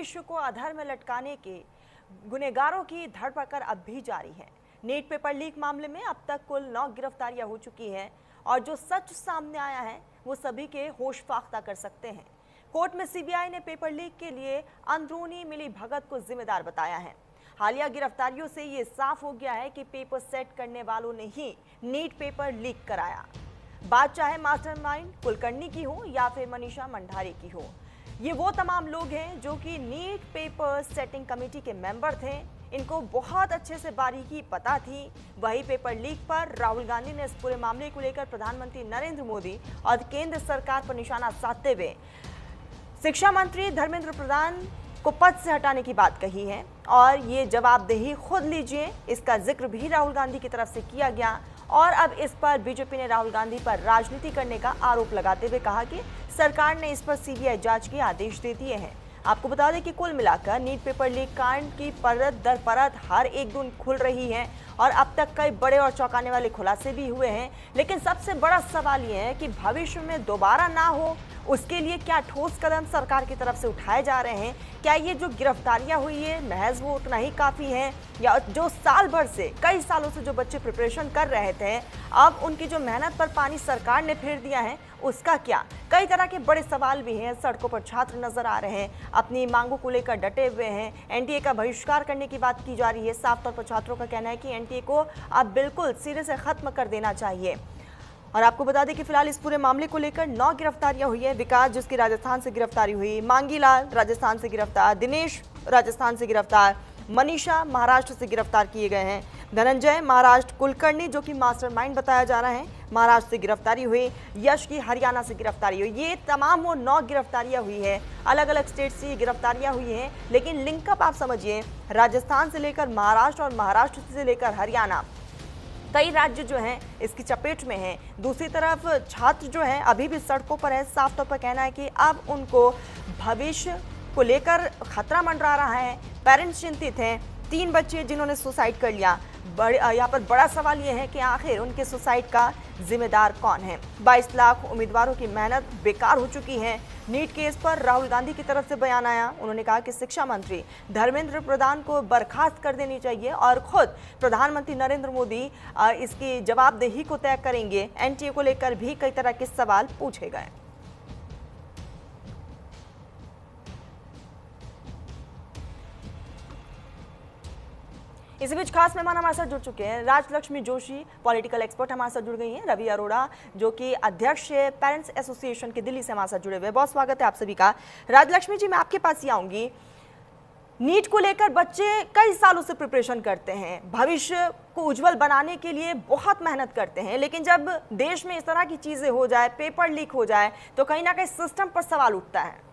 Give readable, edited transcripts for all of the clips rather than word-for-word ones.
भविष्य को अधर में लटकाने के गुनहगारों की धरपकड़ अब भी जारी है। नीट पेपर लीक मामले में अब तक कुल 9 गिरफ्तारियां हो चुकी हैं और जो सच सामने आया है वो सभी के होश फाख्ता कर सकते हैं। कोर्ट में सीबीआई ने पेपर लीक के लिए अंदरूनी मिली भगत को जिम्मेदार बताया है। हालिया गिरफ्तारियों से ये साफ हो गया है कि पेपर सेट करने वालों ने ही नीट पेपर लीक कराया। बात चाहे मास्टरमाइंड कुलकर्णी की हो या फिर मनीषा मंडारी की हो, ये वो तमाम लोग हैं जो कि नीट पेपर सेटिंग कमेटी के मेंबर थे। इनको बहुत अच्छे से बारीकी पता थी। वही पेपर लीक पर राहुल गांधी ने इस पूरे मामले को लेकर प्रधानमंत्री नरेंद्र मोदी और केंद्र सरकार पर निशाना साधते हुए शिक्षा मंत्री धर्मेंद्र प्रधान को पद से हटाने की बात कही है और ये जवाबदेही खुद लीजिए, इसका जिक्र भी राहुल गांधी की तरफ से किया गया। और अब इस पर बीजेपी ने राहुल गांधी पर राजनीति करने का आरोप लगाते हुए कहा कि सरकार ने इस पर सीबीआई जांच के आदेश दे दिए हैं। आपको बता दें कि कुल मिलाकर नीट पेपर लीक कांड की परत दर परत हर एक दिन खुल रही है और अब तक कई बड़े और चौंकाने वाले खुलासे भी हुए हैं। लेकिन सबसे बड़ा सवाल यह है कि भविष्य में दोबारा ना हो उसके लिए क्या ठोस कदम सरकार की तरफ से उठाए जा रहे हैं। क्या ये जो गिरफ्तारियां हुई है महज वो उतना ही काफ़ी है, या जो साल भर से कई सालों से जो बच्चे प्रिपरेशन कर रहे थे अब उनकी जो मेहनत पर पानी सरकार ने फेर दिया है उसका क्या। कई तरह के बड़े सवाल भी हैं। सड़कों पर छात्र नजर आ रहे हैं, अपनी मांगों को लेकर डटे हुए हैं। एनटीए का बहिष्कार करने की बात की जा रही है। साफ तौर पर छात्रों का कहना है कि एनटीए को अब बिल्कुल सिरे से खत्म कर देना चाहिए। और आपको बता दें कि फिलहाल इस पूरे मामले को लेकर 9 गिरफ्तारियां हुई है। विकास जिसकी राजस्थान से गिरफ्तारी हुई, मांगीलाल राजस्थान से गिरफ्तार, दिनेश राजस्थान से गिरफ्तार, मनीषा महाराष्ट्र से गिरफ्तार किए गए हैं, धनंजय महाराष्ट्र, कुलकर्णी जो कि मास्टरमाइंड बताया जा रहा है महाराष्ट्र से गिरफ्तारी हुई, यश की हरियाणा से गिरफ्तारी हुई। ये तमाम वो 9 गिरफ्तारियां हुई है। अलग अलग स्टेट से ये गिरफ्तारियां हुई हैं, लेकिन लिंकअप आप समझिए, राजस्थान से लेकर महाराष्ट्र और महाराष्ट्र से लेकर हरियाणा, कई राज्य जो हैं इसकी चपेट में हैं। दूसरी तरफ छात्र जो हैं अभी भी सड़कों पर है। साफ तौर पर कहना है कि अब उनको भविष्य को लेकर खतरा मंडरा रहा है। पेरेंट्स चिंतित हैं। 3 बच्चे जिन्होंने सुसाइड कर लिया। यहाँ पर बड़ा सवाल ये है कि आखिर उनके सुसाइड का जिम्मेदार कौन है। 22 लाख उम्मीदवारों की मेहनत बेकार हो चुकी है। नीट केस पर राहुल गांधी की तरफ से बयान आया। उन्होंने कहा कि शिक्षा मंत्री धर्मेंद्र प्रधान को बर्खास्त कर देनी चाहिए और खुद प्रधानमंत्री नरेंद्र मोदी इसकी जवाबदेही को तय करेंगे। एनटीए को लेकर भी कई तरह के सवाल पूछे गए। इसी बीच खास मेहमान हमारे साथ जुड़ चुके हैं। राजलक्ष्मी जोशी पॉलिटिकल एक्सपर्ट हमारे साथ जुड़ गई हैं। रवि अरोड़ा जो कि अध्यक्ष है पेरेंट्स एसोसिएशन के दिल्ली से हमारे साथ जुड़े हुए। बहुत स्वागत है आप सभी का। राजलक्ष्मी जी, मैं आपके पास ही आऊंगी। नीट को लेकर बच्चे कई सालों से प्रिपरेशन करते हैं, भविष्य को उज्जवल बनाने के लिए बहुत मेहनत करते हैं, लेकिन जब देश में इस तरह की चीजें हो जाए, पेपर लीक हो जाए, तो कहीं ना कहीं सिस्टम पर सवाल उठता है।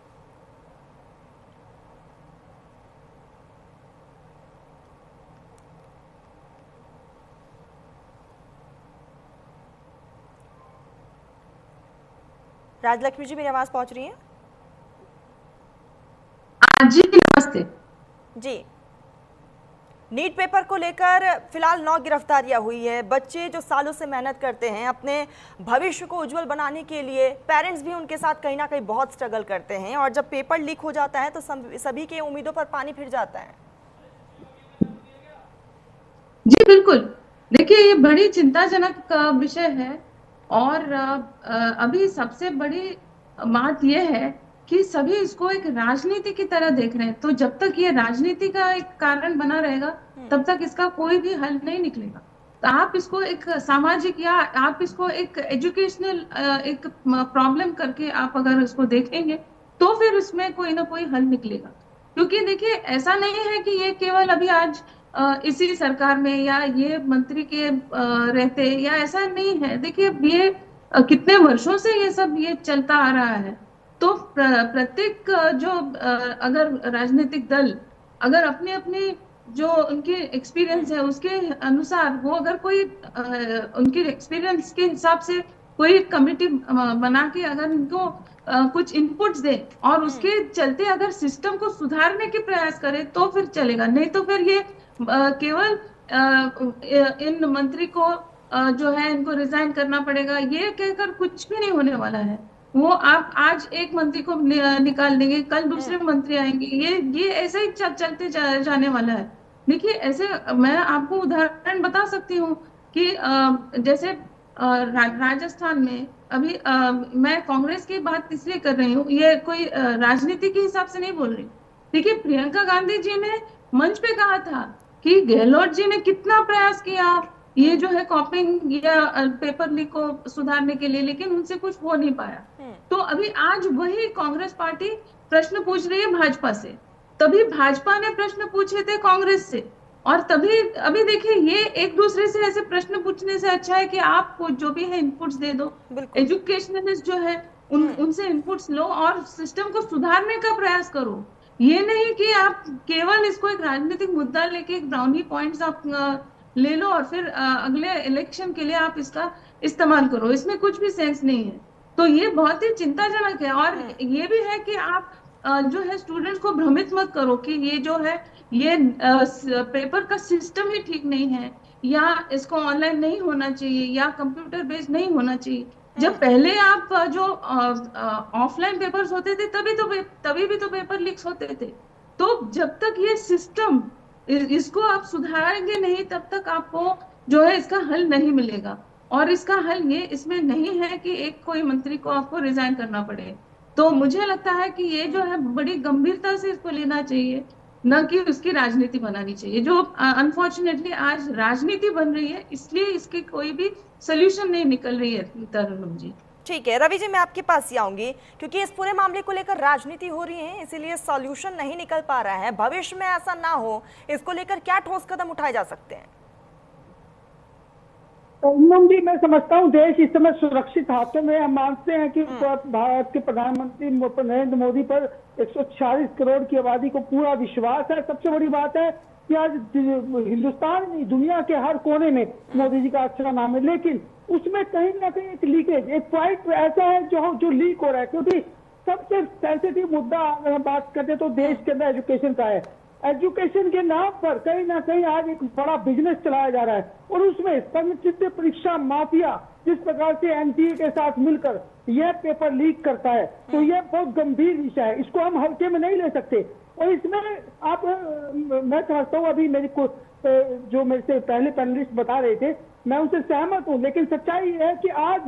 राजलक्ष्मी जी, मेरी आवाज पहुंच रही है? जी नमस्ते जी। नीट पेपर को लेकर फिलहाल 9 गिरफ्तारियां हुई है। बच्चे जो सालों से मेहनत करते हैं अपने भविष्य को उज्जवल बनाने के लिए, पेरेंट्स भी उनके साथ कहीं ना कहीं बहुत स्ट्रगल करते हैं और जब पेपर लीक हो जाता है तो सभी के उम्मीदों पर पानी फिर जाता है। जी बिल्कुल। देखिए, ये बड़ी चिंताजनक विषय है और अभी सबसे बड़ी बात यह है कि सभी इसको एक राजनीति की तरह देख रहे हैं। तो जब तक ये राजनीति का एक कारण बना रहेगा तब तक इसका कोई भी हल नहीं निकलेगा। तो आप इसको एक सामाजिक या आप इसको एक एजुकेशनल एक प्रॉब्लम करके आप अगर इसको देखेंगे तो फिर इसमें कोई ना कोई हल निकलेगा। क्योंकि देखिए, ऐसा नहीं है कि ये केवल अभी आज इसी सरकार में या ये मंत्री के रहते, या ऐसा नहीं है। देखिए, ये कितने वर्षों से ये सब ये चलता आ रहा है। तो प्रत्येक जो अगर राजनीतिक दल अगर अपने अपने जो उनके एक्सपीरियंस है उसके अनुसार वो अगर कोई उनके एक्सपीरियंस के हिसाब से कोई कमेटी बना के अगर उनको कुछ इनपुट्स दे और उसके चलते अगर सिस्टम को सुधारने के प्रयास करे तो फिर चलेगा। नहीं तो फिर ये केवल इन मंत्री को जो है इनको रिजाइन करना पड़ेगा ये कहकर कुछ भी नहीं होने वाला है। वो आप आज एक मंत्री को निकाल देंगे, कल दूसरे मंत्री आएंगे, ये ऐसे ही चलते जाने वाला है। देखिए ऐसे मैं आपको उदाहरण बता सकती हूँ कि जैसे राजस्थान में अभी मैं कांग्रेस की बात इसलिए कर रही हूँ, ये कोई राजनीति के हिसाब से नहीं बोल रही। देखिए प्रियंका गांधी जी ने मंच पे कहा था कि गहलोत जी ने कितना प्रयास किया ये जो है कॉपिंग या पेपर लीक को सुधारने के लिए, लेकिन उनसे कुछ हो नहीं पाया। तो अभी आज वही कांग्रेस पार्टी प्रश्न पूछ रही है भाजपा से, तभी भाजपा ने प्रश्न पूछे थे कांग्रेस से, और तभी अभी देखिए ये एक दूसरे से ऐसे प्रश्न पूछने से अच्छा है कि आप जो भी है इनपुट्स दे दो, एजुकेशनलिस्ट जो है उनसे इनपुट्स लो और सिस्टम को सुधारने का प्रयास करो। ये नहीं कि आप केवल इसको एक राजनीतिक मुद्दा लेके एक ब्राउनी पॉइंट्स आप ले लो और फिर अगले इलेक्शन के लिए आप इसका इस्तेमाल करो, इसमें कुछ भी सेंस नहीं है। तो ये बहुत ही चिंताजनक है। और ये भी है कि आप जो है स्टूडेंट्स को भ्रमित मत करो कि ये जो है ये पेपर का सिस्टम ही ठीक नहीं है, या इसको ऑनलाइन नहीं होना चाहिए, या कंप्यूटर बेस्ड नहीं होना चाहिए। जब पहले आप जो ऑफलाइन पेपर्स होते थे तभी भी तो पेपर लीक्स होते थे। तो जब तक ये सिस्टम इसको आप सुधारेंगे नहीं तब तक आपको जो है इसका हल नहीं मिलेगा। और इसका हल ये इसमें नहीं है कि एक कोई मंत्री को आपको रिजाइन करना पड़े। तो मुझे लगता है कि ये जो है बड़ी गंभीरता से इसको लेना चाहिए, न कि उसकी राजनीति बनानी चाहिए, जो अनफॉर्चुनेटली आज राजनीति बन रही है, इसलिए इसकी कोई भी सोल्यूशन नहीं निकल रही है। तरन्नुम जी ठीक है, रवि जी मैं आपके पास ही आऊंगी, क्योंकि इस पूरे मामले को लेकर राजनीति हो रही है, इसीलिए सॉल्यूशन नहीं निकल पा रहा है। भविष्य में ऐसा ना हो, इसको लेकर क्या ठोस कदम उठाए जा सकते हैं? जी मैं समझता हूँ देश इस समय सुरक्षित हाथों में। हम मानते हैं कि भारत के प्रधानमंत्री नरेंद्र मोदी पर 146 करोड़ की आबादी को पूरा विश्वास है। सबसे बड़ी बात है कि आज हिंदुस्तान नहीं दुनिया के हर कोने में मोदी जी का अच्छा नाम है, लेकिन उसमें कहीं ना कहीं एक लीकेज, एक पॉइंट ऐसा है जो लीक हो रहा है। क्योंकि सबसे सेंसिटिव मुद्दा अगर हम बात करते हैं तो देश के अंदर एजुकेशन का है। एजुकेशन के नाम पर कहीं ना कहीं आज एक बड़ा बिजनेस चलाया जा रहा है, और उसमें संचित परीक्षा माफिया जिस प्रकार से एनटीए के साथ मिलकर यह पेपर लीक करता है, तो यह बहुत गंभीर विषय है, इसको हम हल्के में नहीं ले सकते। और इसमें आप मैं समझता हूँ अभी मेरे को जो मेरे से पहले पैनलिस्ट बता रहे थे मैं उनसे सहमत हूँ, लेकिन सच्चाई है कि आज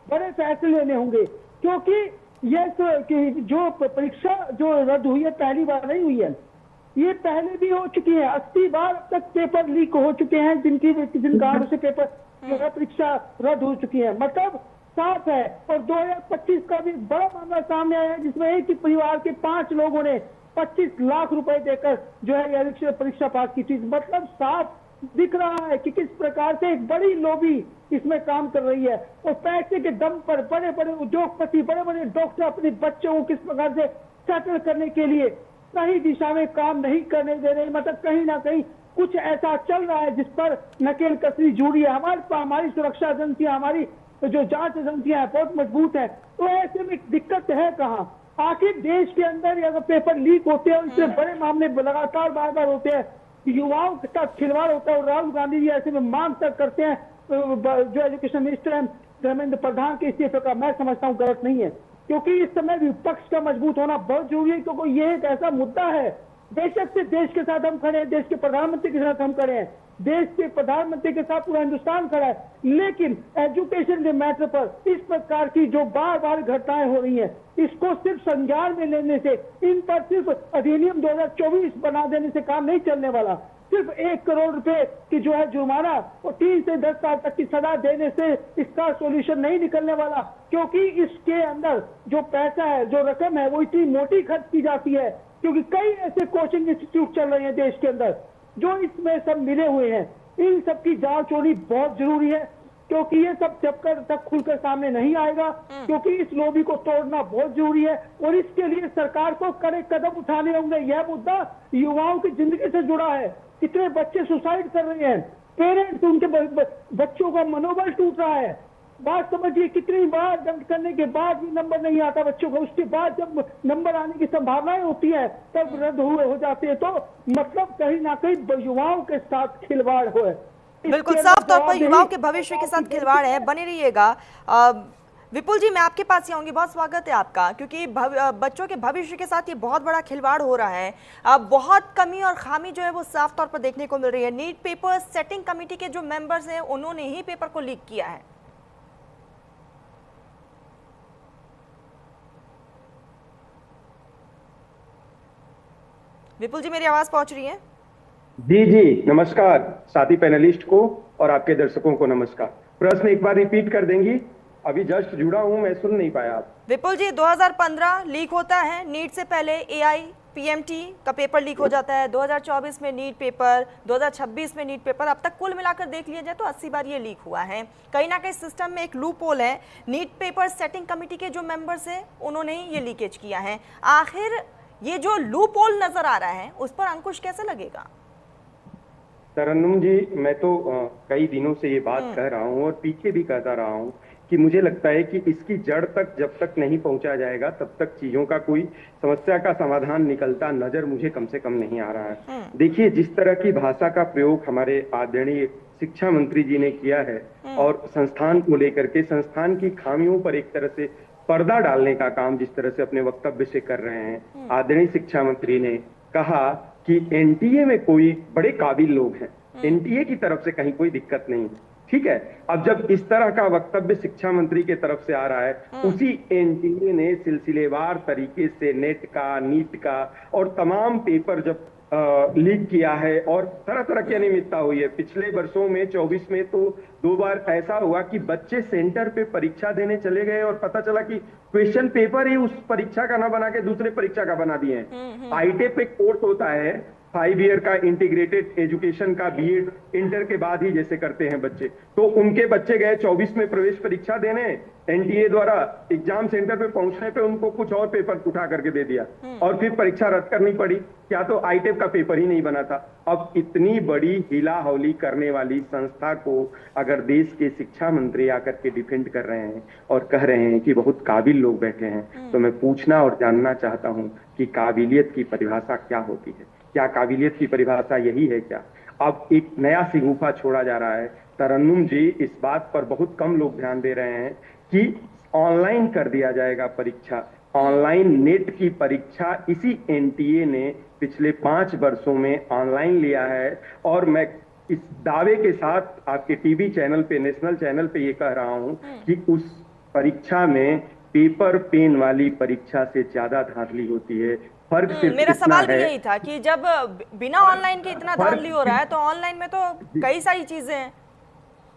बड़े फैसले लेने होंगे। क्योंकि यह जो परीक्षा जो रद्द हुई है पहली बार नहीं हुई है, ये पहले भी हो चुकी है। 80 बार अब तक पेपर लीक हो चुके हैं, जिन कारणों से पेपर परीक्षा रद्द हो चुकी है। मतलब साफ है। और 2025 का भी बड़ा मामला सामने आया है, जिसमें एक ही परिवार के 5 लोगों ने 25 लाख रुपए देकर जो है परीक्षा पास की थी। मतलब साफ दिख रहा है कि किस प्रकार से एक बड़ी लॉबी इसमें काम कर रही है, और पैसे के दम पर बड़े बड़े उद्योगपति, बड़े बड़े डॉक्टर अपने बच्चों को किस प्रकार से सेटल करने के लिए सही दिशा में काम नहीं करने दे रहे। मतलब कहीं ना कहीं कुछ ऐसा चल रहा है जिस पर नकेल कसरी जुड़ी है। हमारी सुरक्षा एजेंसियां, हमारी जो जांच एजेंसियां हैं बहुत मजबूत है। तो ऐसे में दिक्कत है कहाँ? आखिर देश के अंदर अगर पेपर लीक होते हैं, इससे बड़े मामले लगातार बार बार होते हैं, युवाओं के साथ खिलवाड़ होता है, और राहुल गांधी जी ऐसे में मांग तक करते हैं जो एजुकेशन मिनिस्टर हैं धर्मेंद्र प्रधान के इस्तीफे का, मैं समझता हूँ गलत नहीं है। क्योंकि इस समय विपक्ष का मजबूत होना बहुत जरूरी है, क्योंकि ये एक ऐसा मुद्दा है, बेशक से देश के साथ हम खड़े हैं, देश के प्रधानमंत्री के साथ हम खड़े हैं, देश के प्रधानमंत्री के साथ पूरा हिंदुस्तान खड़ा है, लेकिन एजुकेशन के मैटर पर इस प्रकार की जो बार बार घटनाएं हो रही हैं, इसको सिर्फ संज्ञान में लेने से, इन पर सिर्फ अधिनियम 2024 बना देने से काम नहीं चलने वाला। सिर्फ 1 करोड़ रुपए की जो है जुर्माना और 3 से 10 साल तक की सजा देने से इसका सॉल्यूशन नहीं निकलने वाला। क्योंकि इसके अंदर जो पैसा है, जो रकम है, वो इतनी मोटी खर्च की जाती है, क्योंकि कई ऐसे कोचिंग इंस्टीट्यूट चल रहे हैं देश के अंदर जो इसमें सब मिले हुए हैं। इन सब की जांच होनी बहुत जरूरी है, क्योंकि ये सब जब तक खुलकर सामने नहीं आएगा, क्योंकि इस लॉबी को तोड़ना बहुत जरूरी है, और इसके लिए सरकार को कड़े कदम उठाने होंगे। यह मुद्दा युवाओं की जिंदगी से जुड़ा है। कितने बच्चे सुसाइड कर रहे हैं, पेरेंट्स, उनके बच्चों का मनोबल टूट रहा है। बात समझिए, कितनी बार दंड करने के बाद भी नंबर नहीं आता बच्चों को, उसके बाद जब नंबर आने की संभावनाएं होती है तब रद्द हो जाते हैं। तो मतलब कहीं ना कहीं युवाओं के साथ खिलवाड़ हो है। बिल्कुल साफ तौर पर युवाओं के भविष्य के साथ खिलवाड़ है। बने रहिएगा। विपुल जी, मैं आपके पास ही आऊंगी। बहुत स्वागत है आपका, क्योंकि बच्चों के भविष्य के साथ ये बहुत बड़ा खिलवाड़ हो रहा है। बहुत कमी और खामी जो है वो साफ तौर पर देखने को मिल रही है। नीट पेपर सेटिंग कमेटी के जो मेंबर्स हैं उन्होंने ही पेपर को लीक किया है। विपुल जी, मेरी आवाज पहुंच रही है? जी जी, नमस्कार साथी पैनलिस्ट को और आपके दर्शकों को नमस्कार। प्रश्न एक बार रिपीट कर देंगी? अभी जस्ट जुड़ा हूं, मैं सुन नहीं पाया आप। विपुल जी, 2015 लीक होता है, नीट से पहले एआई पीएमटी का पेपर लीक हो जाता है, 2024 में नीट पेपर, 2026 में नीट पेपर। अब तक कुल मिलाकर देख लिया जाए तो 80 बार ये लीक हुआ है। कहीं ना कहीं सिस्टम में एक लूप होल है। नीट पेपर सेटिंग कमेटी के जो मेंबर्स हैं उन्होंने ही ये लीकेज किया है। आखिर ये जो लूप होल नजर आ रहा है उस पर अंकुश कैसे लगेगा? तरन्नुम जी, मैं तो कई दिनों से ये बात कह रहा हूं और पीछे भी कहता रहा हूं कि मुझे लगता है कि इसकी जड़ तक जब तक नहीं पहुंचा जाएगा तब तक चीजों का कोई समस्या का समाधान निकलता नजर मुझे कम से कम नहीं आ रहा है। देखिए, जिस तरह की भाषा का प्रयोग हमारे आदरणीय शिक्षा मंत्री जी ने किया है और संस्थान को लेकर के संस्थान की खामियों पर एक तरह से पर्दा डालने का काम जिस तरह से अपने वक्तव्य से कर रहे हैं, आदरणीय शिक्षा मंत्री ने कहा कि एनटीए में कोई बड़े काबिल लोग हैं, एनटीए की तरफ से कहीं कोई दिक्कत नहीं है। ठीक है, अब जब इस तरह का वक्तव्य शिक्षा मंत्री के तरफ से आ रहा है, उसी एनटीए ने सिलसिलेवार तरीके से नेट का, नीट का और तमाम पेपर जब लीक किया है और तरह तरह की अनियमितता हुई है। पिछले वर्षों में 24 में तो 2 बार ऐसा हुआ कि बच्चे सेंटर पे परीक्षा देने चले गए और पता चला कि क्वेश्चन पेपर ही उस परीक्षा का ना बना के दूसरे परीक्षा का बना दिए हैं। आईटेप एक कोर्स होता है 5 ईयर का इंटीग्रेटेड एजुकेशन का, बीएड इंटर के बाद ही जैसे करते हैं बच्चे, तो उनके बच्चे गए 24 में प्रवेश परीक्षा देने, एनटीए द्वारा एग्जाम सेंटर पे पहुंचने पे उनको कुछ और पेपर उठा करके दे दिया और फिर परीक्षा रद्द करनी पड़ी। क्या तो आईटेप का पेपर ही नहीं बना था। अब इतनी बड़ी हिला हौली करने वाली संस्था को अगर देश के शिक्षा मंत्री आकर के डिफेंड कर रहे हैं और कह रहे हैं कि बहुत काबिल लोग बैठे हैं, तो मैं पूछना और जानना चाहता हूं कि काबिलियत की परिभाषा क्या होती है? क्या काबिलियत की परिभाषा यही है क्या? अब एक नया सिगुफा छोड़ा जा रहा है। तरन्नुम जी, इस बात पर बहुत कम लोग ध्यान दे रहे हैं कि ऑनलाइन कर दिया जाएगा परीक्षा। ऑनलाइन नेट की परीक्षा इसी एनटीए ने पिछले 5 वर्षों में ऑनलाइन लिया है और मैं इस दावे के साथ आपके टीवी चैनल पे, नेशनल चैनल पे ये कह रहा हूं कि उस परीक्षा में पेपर पेन वाली परीक्षा से ज्यादा धांधली होती है। फर्क सिर्फ मेरा इतना सवाल भी है, यही था कि जब बिना ऑनलाइन के इतना धांधली हो रहा है तो ऑनलाइन में तो कई सारी चीजें हैं।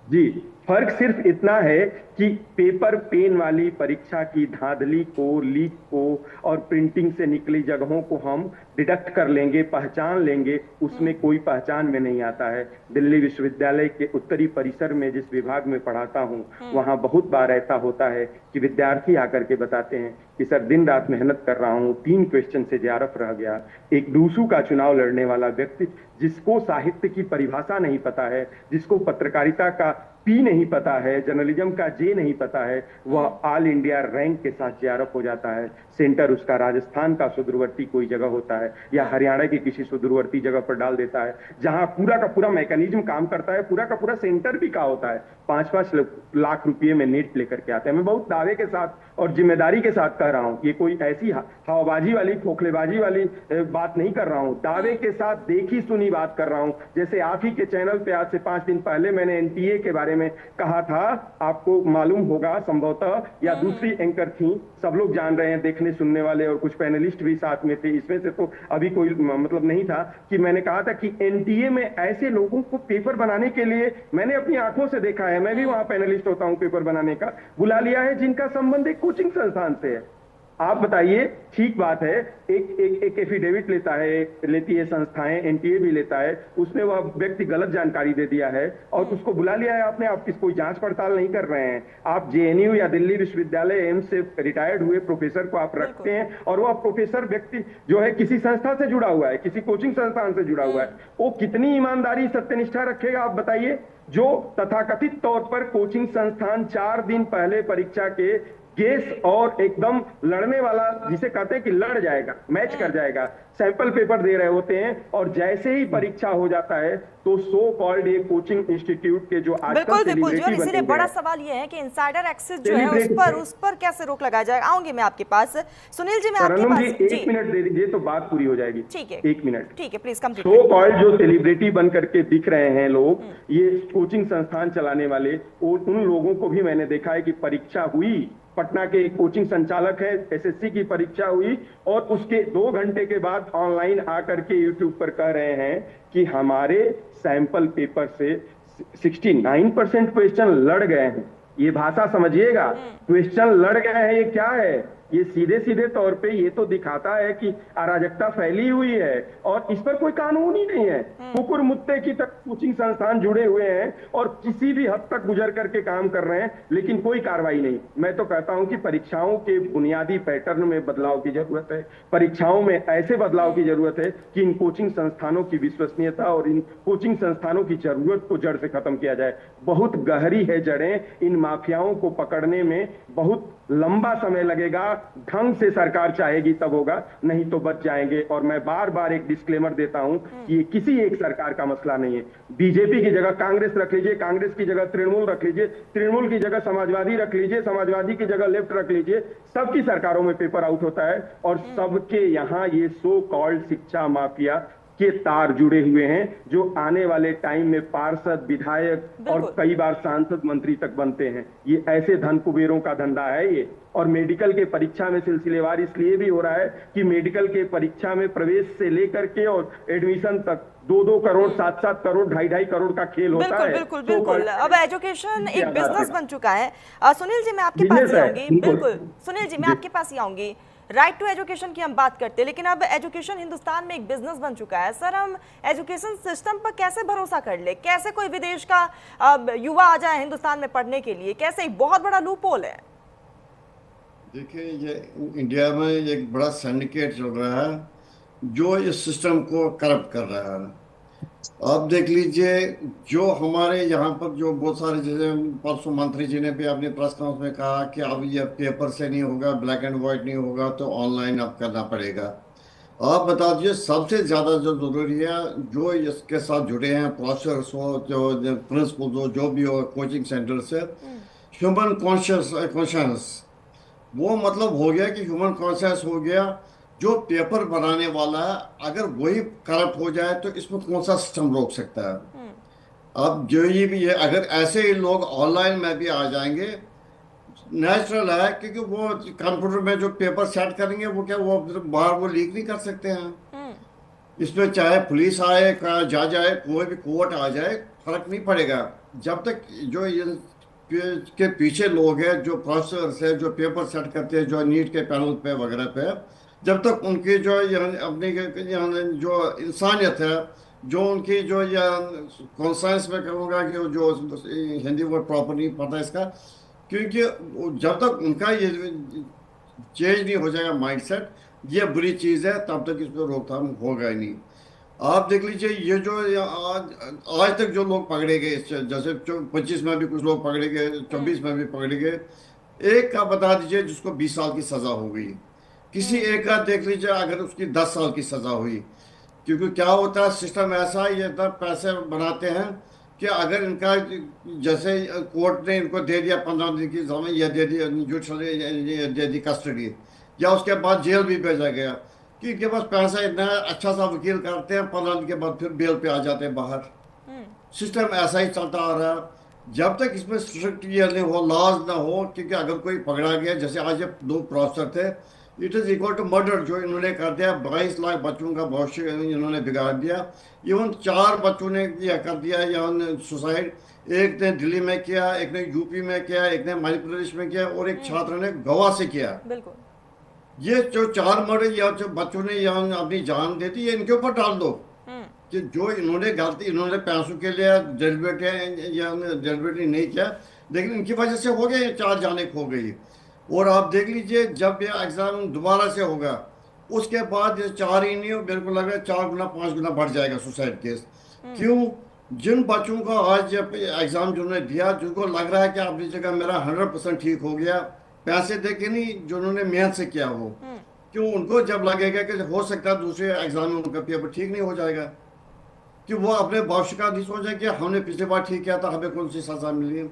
जी, फर्क सिर्फ इतना है कि पेपर पेन वाली परीक्षा की धांधली को, लीक को और प्रिंटिंग से निकली जगहों को हम डिडक्ट कर लेंगे, पहचान लेंगे, उसमें कोई पहचान में नहीं आता है। दिल्ली विश्वविद्यालय के उत्तरी परिसर में जिस विभाग में पढ़ाता हूं, वहां बहुत बार ऐसा होता है कि विद्यार्थी आकर के बताते हैं कि सर दिन रात मेहनत कर रहा हूं, 3 क्वेश्चन से जेआरएफ रह गया। एक डूसू का चुनाव लड़ने वाला व्यक्ति जिसको साहित्य की परिभाषा नहीं पता है, जिसको पत्रकारिता का पी नहीं पता है, जर्नलिज्म का जे नहीं पता है, वह ऑल इंडिया रैंक के साथ जेआरएफ हो जाता है। सेंटर उसका राजस्थान का सुदूरवर्ती कोई जगह होता है या हरियाणा की किसी सुदूरवर्ती जगह पर डाल देता है, जहां पूरा का पूरा मैकेनिज्म काम करता है, पूरा का पूरा सेंटर भी का होता है। 5-5 लाख रुपए में नेट लेकर के आते हैं। मैं बहुत दावे के साथ और जिम्मेदारी के साथ कह रहा हूं, ये कोई ऐसी हवाबाजी वाली, खोखलेबाजी वाली बात नहीं कर रहा हूं, दावे के साथ देखी सुनी बात कर रहा हूं। जैसे आप ही के चैनल पे आज से 5 दिन पहले मैंने एनटीए के बारे में कहा था, आपको मालूम होगा संभवतः, या दूसरी एंकर थी, सब लोग जान रहे हैं, देखने सुनने वाले और कुछ पैनलिस्ट भी साथ में थे, इसमें से तो अभी कोई मतलब नहीं था, कि मैंने कहा था कि एनटीए में ऐसे लोगों को पेपर बनाने के लिए मैंने अपनी आंखों से देखा है, मैं भी वहां पैनलिस्ट होता हूं पेपर बनाने का, बुला लिया है जिनका संबंध एक कोचिंग संस्थान से है। आप बताइए, ठीक बात है, एक एफिडेविट लेती है संस्थाएं, एनटीए भी लेता है, उसने वह व्यक्ति गलत जानकारी दे दिया है और उसको बुला लिया है आपने, आप कोई जांच पड़ताल नहीं कर रहे हैं। आप जेएनयू या दिल्ली विश्वविद्यालय एम्स से रिटायर्ड हुए प्रोफेसर को आप रखते हैं और वह प्रोफेसर व्यक्ति जो है किसी संस्था से जुड़ा हुआ है, किसी कोचिंग संस्थान से जुड़ा हुआ है, वो कितनी ईमानदारी सत्यनिष्ठा रखेगा आप बताइए? जो तथाकथित तौर पर कोचिंग संस्थान 4 दिन पहले परीक्षा के गेस और एकदम लड़ने वाला, जिसे कहते हैं कि लड़ जाएगा, मैच कर जाएगा, सैंपल पेपर दे रहे होते हैं, और जैसे ही परीक्षा हो जाता है तो सो कॉल्ड ये कोचिंग इंस्टीट्यूट के जो आजकल बिल्कुल बिल्कुल जी, और सेलिब्रिटी इसीलिए बने बड़ा हैं, सवाल ये है कि इनसाइडर एक्सेस जो है उस पर कैसे रोक लगाया जाएगा। आऊंगी मैं आपके पास। सुनील जी, मैं आपके तरन्नुम पास जी एक मिनट दे दीजिए तो बात पूरी हो जाएगी। ठीक है, एक मिनट। ठीक है, प्लीज कंप्लीट। सो कॉल्ड जो सेलिब्रिटी बन करके दिख रहे हैं लोग, ये कोचिंग संस्थान चलाने वाले, और उन लोगों को भी मैंने देखा है कि परीक्षा हुई, पटना के एक कोचिंग संचालक है, एसएससी की परीक्षा हुई, और उसके 2 घंटे के बाद ऑनलाइन आकर के यूट्यूब पर कह रहे हैं कि हमारे सैंपल पेपर से 69% क्वेश्चन लड़ गए हैं। ये भाषा समझिएगा, क्वेश्चन लड़ गए हैं, ये क्या है? ये सीधे सीधे तौर पे ये तो दिखाता है कि अराजकता फैली हुई है, और इस पर कोई कानून ही नहीं है। कुकुर मुत्ते की तक कोचिंग संस्थान जुड़े हुए हैं और किसी भी हद तक गुजर करके काम कर रहे हैं, लेकिन कोई कार्रवाई नहीं। मैं तो कहता हूं कि परीक्षाओं के बुनियादी पैटर्न में बदलाव की जरूरत है। परीक्षाओं में ऐसे बदलाव की जरूरत है कि इन कोचिंग संस्थानों की विश्वसनीयता और इन कोचिंग संस्थानों की जरूरत को जड़ से खत्म किया जाए। बहुत गहरी है जड़ें, इन माफियाओं को पकड़ने में बहुत लंबा समय लगेगा। ढंग से सरकार चाहेगी तब होगा, नहीं तो बच जाएंगे। और मैं बार बार एक डिस्क्लेमर देता हूं कि ये किसी एक सरकार का मसला नहीं है। बीजेपी की जगह कांग्रेस रख लीजिए, कांग्रेस की जगह तृणमूल रख लीजिए, तृणमूल की जगह समाजवादी रख लीजिए, समाजवादी की जगह लेफ्ट रख लीजिए, सबकी सरकारों में पेपर आउट होता है, और सबके यहाँ ये सो कॉल्ड शिक्षा माफिया के तार जुड़े हुए हैं, जो आने वाले टाइम में पार्षद, विधायक और कई बार सांसद, मंत्री तक बनते हैं। ये ऐसे धन कुबेरों का धंधा है ये। और मेडिकल के परीक्षा में सिलसिलेवार इसलिए भी हो रहा है कि मेडिकल के परीक्षा में प्रवेश से लेकर के और एडमिशन तक 2-2 करोड़, 7-7 करोड़, 2.5 करोड़ का खेल होता है। बिल्कुल बिल्कुल। अब एजुकेशन एक बिजनेस बन चुका है। सुनील जी, मैं आपके पास ही आऊंगी। बिल्कुल सुनील जी, मैं आपके पास ही आऊंगी। राइट टू एजुकेशन की हम बात करते हैं, लेकिन अब एजुकेशन हिंदुस्तान में एक बिजनेस बन चुका है। सर, हम एजुकेशन सिस्टम पर कैसे भरोसा कर ले? कैसे कोई विदेश का युवा आ जाए हिंदुस्तान में पढ़ने के लिए? कैसे? एक बहुत बड़ा लूप होल है। देखिए, ये इंडिया में एक बड़ा सिंडिकेट चल रहा है जो इस सिस्टम को करप्ट कर रहा है। आप देख लीजिए, जो हमारे यहाँ पर जो बहुत सारे चीजें, परसों मंत्री जी ने भी अपनी प्रेस कॉन्फ्रेंस में कहा कि अब ये पेपर से नहीं होगा, ब्लैक एंड व्हाइट नहीं होगा, तो ऑनलाइन अब करना पड़ेगा। आप बता दीजिए, सबसे ज्यादा जो जरूरी है, जो इसके साथ जुड़े हैं, प्रोफेसर्स हो, जो प्रिंसिपल हो, जो भी हो, कोचिंग सेंटर से, ह्यूमन कॉन्शियस, वो मतलब हो गया कि ह्यूमन कॉन्शियस हो गया। जो पेपर बनाने वाला है, अगर वही करप्ट हो जाए तो इसमें कौन सा सिस्टम रोक सकता है? अब जो ये भी है, अगर ऐसे ही लोग ऑनलाइन में भी आ जाएंगे, नेचुरल है, क्योंकि वो कंप्यूटर में जो पेपर सेट करेंगे, वो क्या वो बाहर वो लीक नहीं कर सकते हैं। इसमें चाहे पुलिस आए, जज आए, कोई भी कोर्ट आ जाए, फर्क नहीं पड़ेगा। जब तक जो के पीछे लोग हैं, जो प्रोफेसर है, जो पेपर सेट करते हैं, जो नीट के पैनल पे वगैरह पे, जब तक उनकी जो अपनी जो इंसानियत है, जो उनकी जो कॉन्साइंस में कहूँगा कि जो हिंदी वर्ड प्रॉपर नहीं पता इसका, क्योंकि जब तक उनका ये चेंज नहीं हो जाएगा माइंडसेट, ये बुरी चीज़ है, तब तक इस पर रोकथाम होगा ही नहीं। आप देख लीजिए, ये जो आज तक जो लोग पकड़े गए, जैसे 25 में भी कुछ लोग पकड़े गए, 24 में भी पकड़े गए, एक का बता दीजिए जिसको 20 साल की सज़ा हो गई, किसी एक का देख लीजिए अगर उसकी 10 साल की सज़ा हुई। क्योंकि क्या होता है, सिस्टम ऐसा, ये इतना पैसे बनाते हैं कि अगर इनका, जैसे कोर्ट ने इनको दे दिया 15 दिन की जमानत, या दे दी जुडिशल, दे दी कस्टडी, या उसके बाद जेल भी भेजा गया, कि इनके पास पैसा इतना अच्छा सा वकील करते हैं, 15 दिन के बाद फिर बेल पे आ जाते हैं बाहर। सिस्टम ऐसा ही चलता आ रहा है। जब तक इसमें स्ट्रिक्ट ये नहीं हो, लॉज ना हो, क्योंकि अगर कोई पकड़ा गया, जैसे आज ये 2 प्रोफेसर थे, it is equal to murder जो इन्होंने कर दिया। 22 लाख बच्चों का भविष्य इन्होंने बिगाड़ दिया। इवन 4 बच्चों ने यह कर दिया, या सुसाइड, एक ने दिल्ली में किया, एक ने यूपी में किया, एक ने मध्य प्रदेश में किया, और एक छात्र ने गोवा से किया। बिल्कुल। ये जो 4 मर्डर या जो बच्चों ने यहाँ अपनी जान दे दी, ये इनके ऊपर डाल दो कि जो इन्होंने गलती, इन्होंने पैसों के लिए डेलिबरेटली नहीं किया, लेकिन इनकी वजह से हो गया, ये 4 जानें खो गई। और आप देख लीजिए, जब ये एग्जाम दोबारा से होगा, उसके बाद ये 4 ही नहीं, मेरे को लग रहा है 4 गुना 5 गुना बढ़ जाएगा सुसाइड केस। क्यों? जिन बच्चों को आज एग्जाम जिन्होंने दिया, जिनको लग रहा है कि अपनी जगह मेरा 100% ठीक हो गया, पैसे दे के नहीं, जो उन्होंने मेहनत से किया हो। क्यों उनको जब लगेगा कि हो सकता है दूसरे एग्जाम में उनका पेपर ठीक नहीं हो जाएगा, कि वो अपने भविष्य का भी सोचे कि हमने पिछली बार ठीक किया था, हमें कौन सी सजा मिली।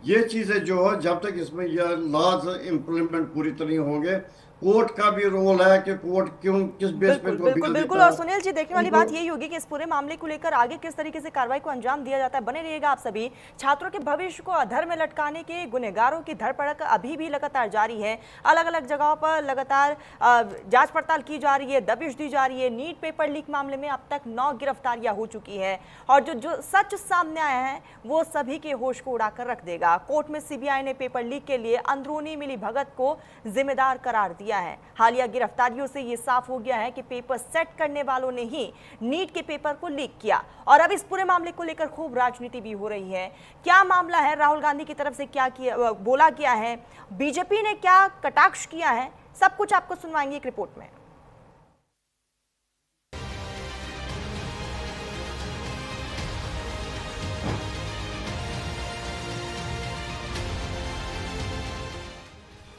ये चीजें जो है जब तक इसमें यह लॉज इम्प्लीमेंट पूरी तरह होंगे, कोर्ट का भी रोल है कि कोर्ट क्यों किस बेस पे बिल्कुल बिल्कुल। और सुनील जी, देखने वाली बात यही होगी कि इस पूरे मामले को लेकर आगे किस तरीके से कार्रवाई को अंजाम दिया जाता है। बने रहिएगा आप सभी। छात्रों के भविष्य को अधर में लटकाने के गुनहगारों की धरपकड़ अभी भी लगातार जारी है। अलग अलग जगहों पर लगातार जांच पड़ताल की जा रही है, दबिश दी जा रही है। नीट पेपर लीक मामले में अब तक 9 गिरफ्तारियां हो चुकी है और जो सच सामने आया है वो सभी के होश को उड़ाकर रख देगा। कोर्ट में सीबीआई ने पेपर लीक के लिए अंदरूनी मिलीभगत को जिम्मेदार करार दिया है। हालिया गिरफ्तारियों से यह साफ हो गया है कि पेपर सेट करने वालों ने ही नीट के पेपर को लीक किया और अब इस पूरे मामले को लेकर खूब राजनीति भी हो रही है। क्या मामला है, राहुल गांधी की तरफ से क्या किया बोला गया है, बीजेपी ने क्या कटाक्ष किया है, सब कुछ आपको सुनवाएंगे एक रिपोर्ट में।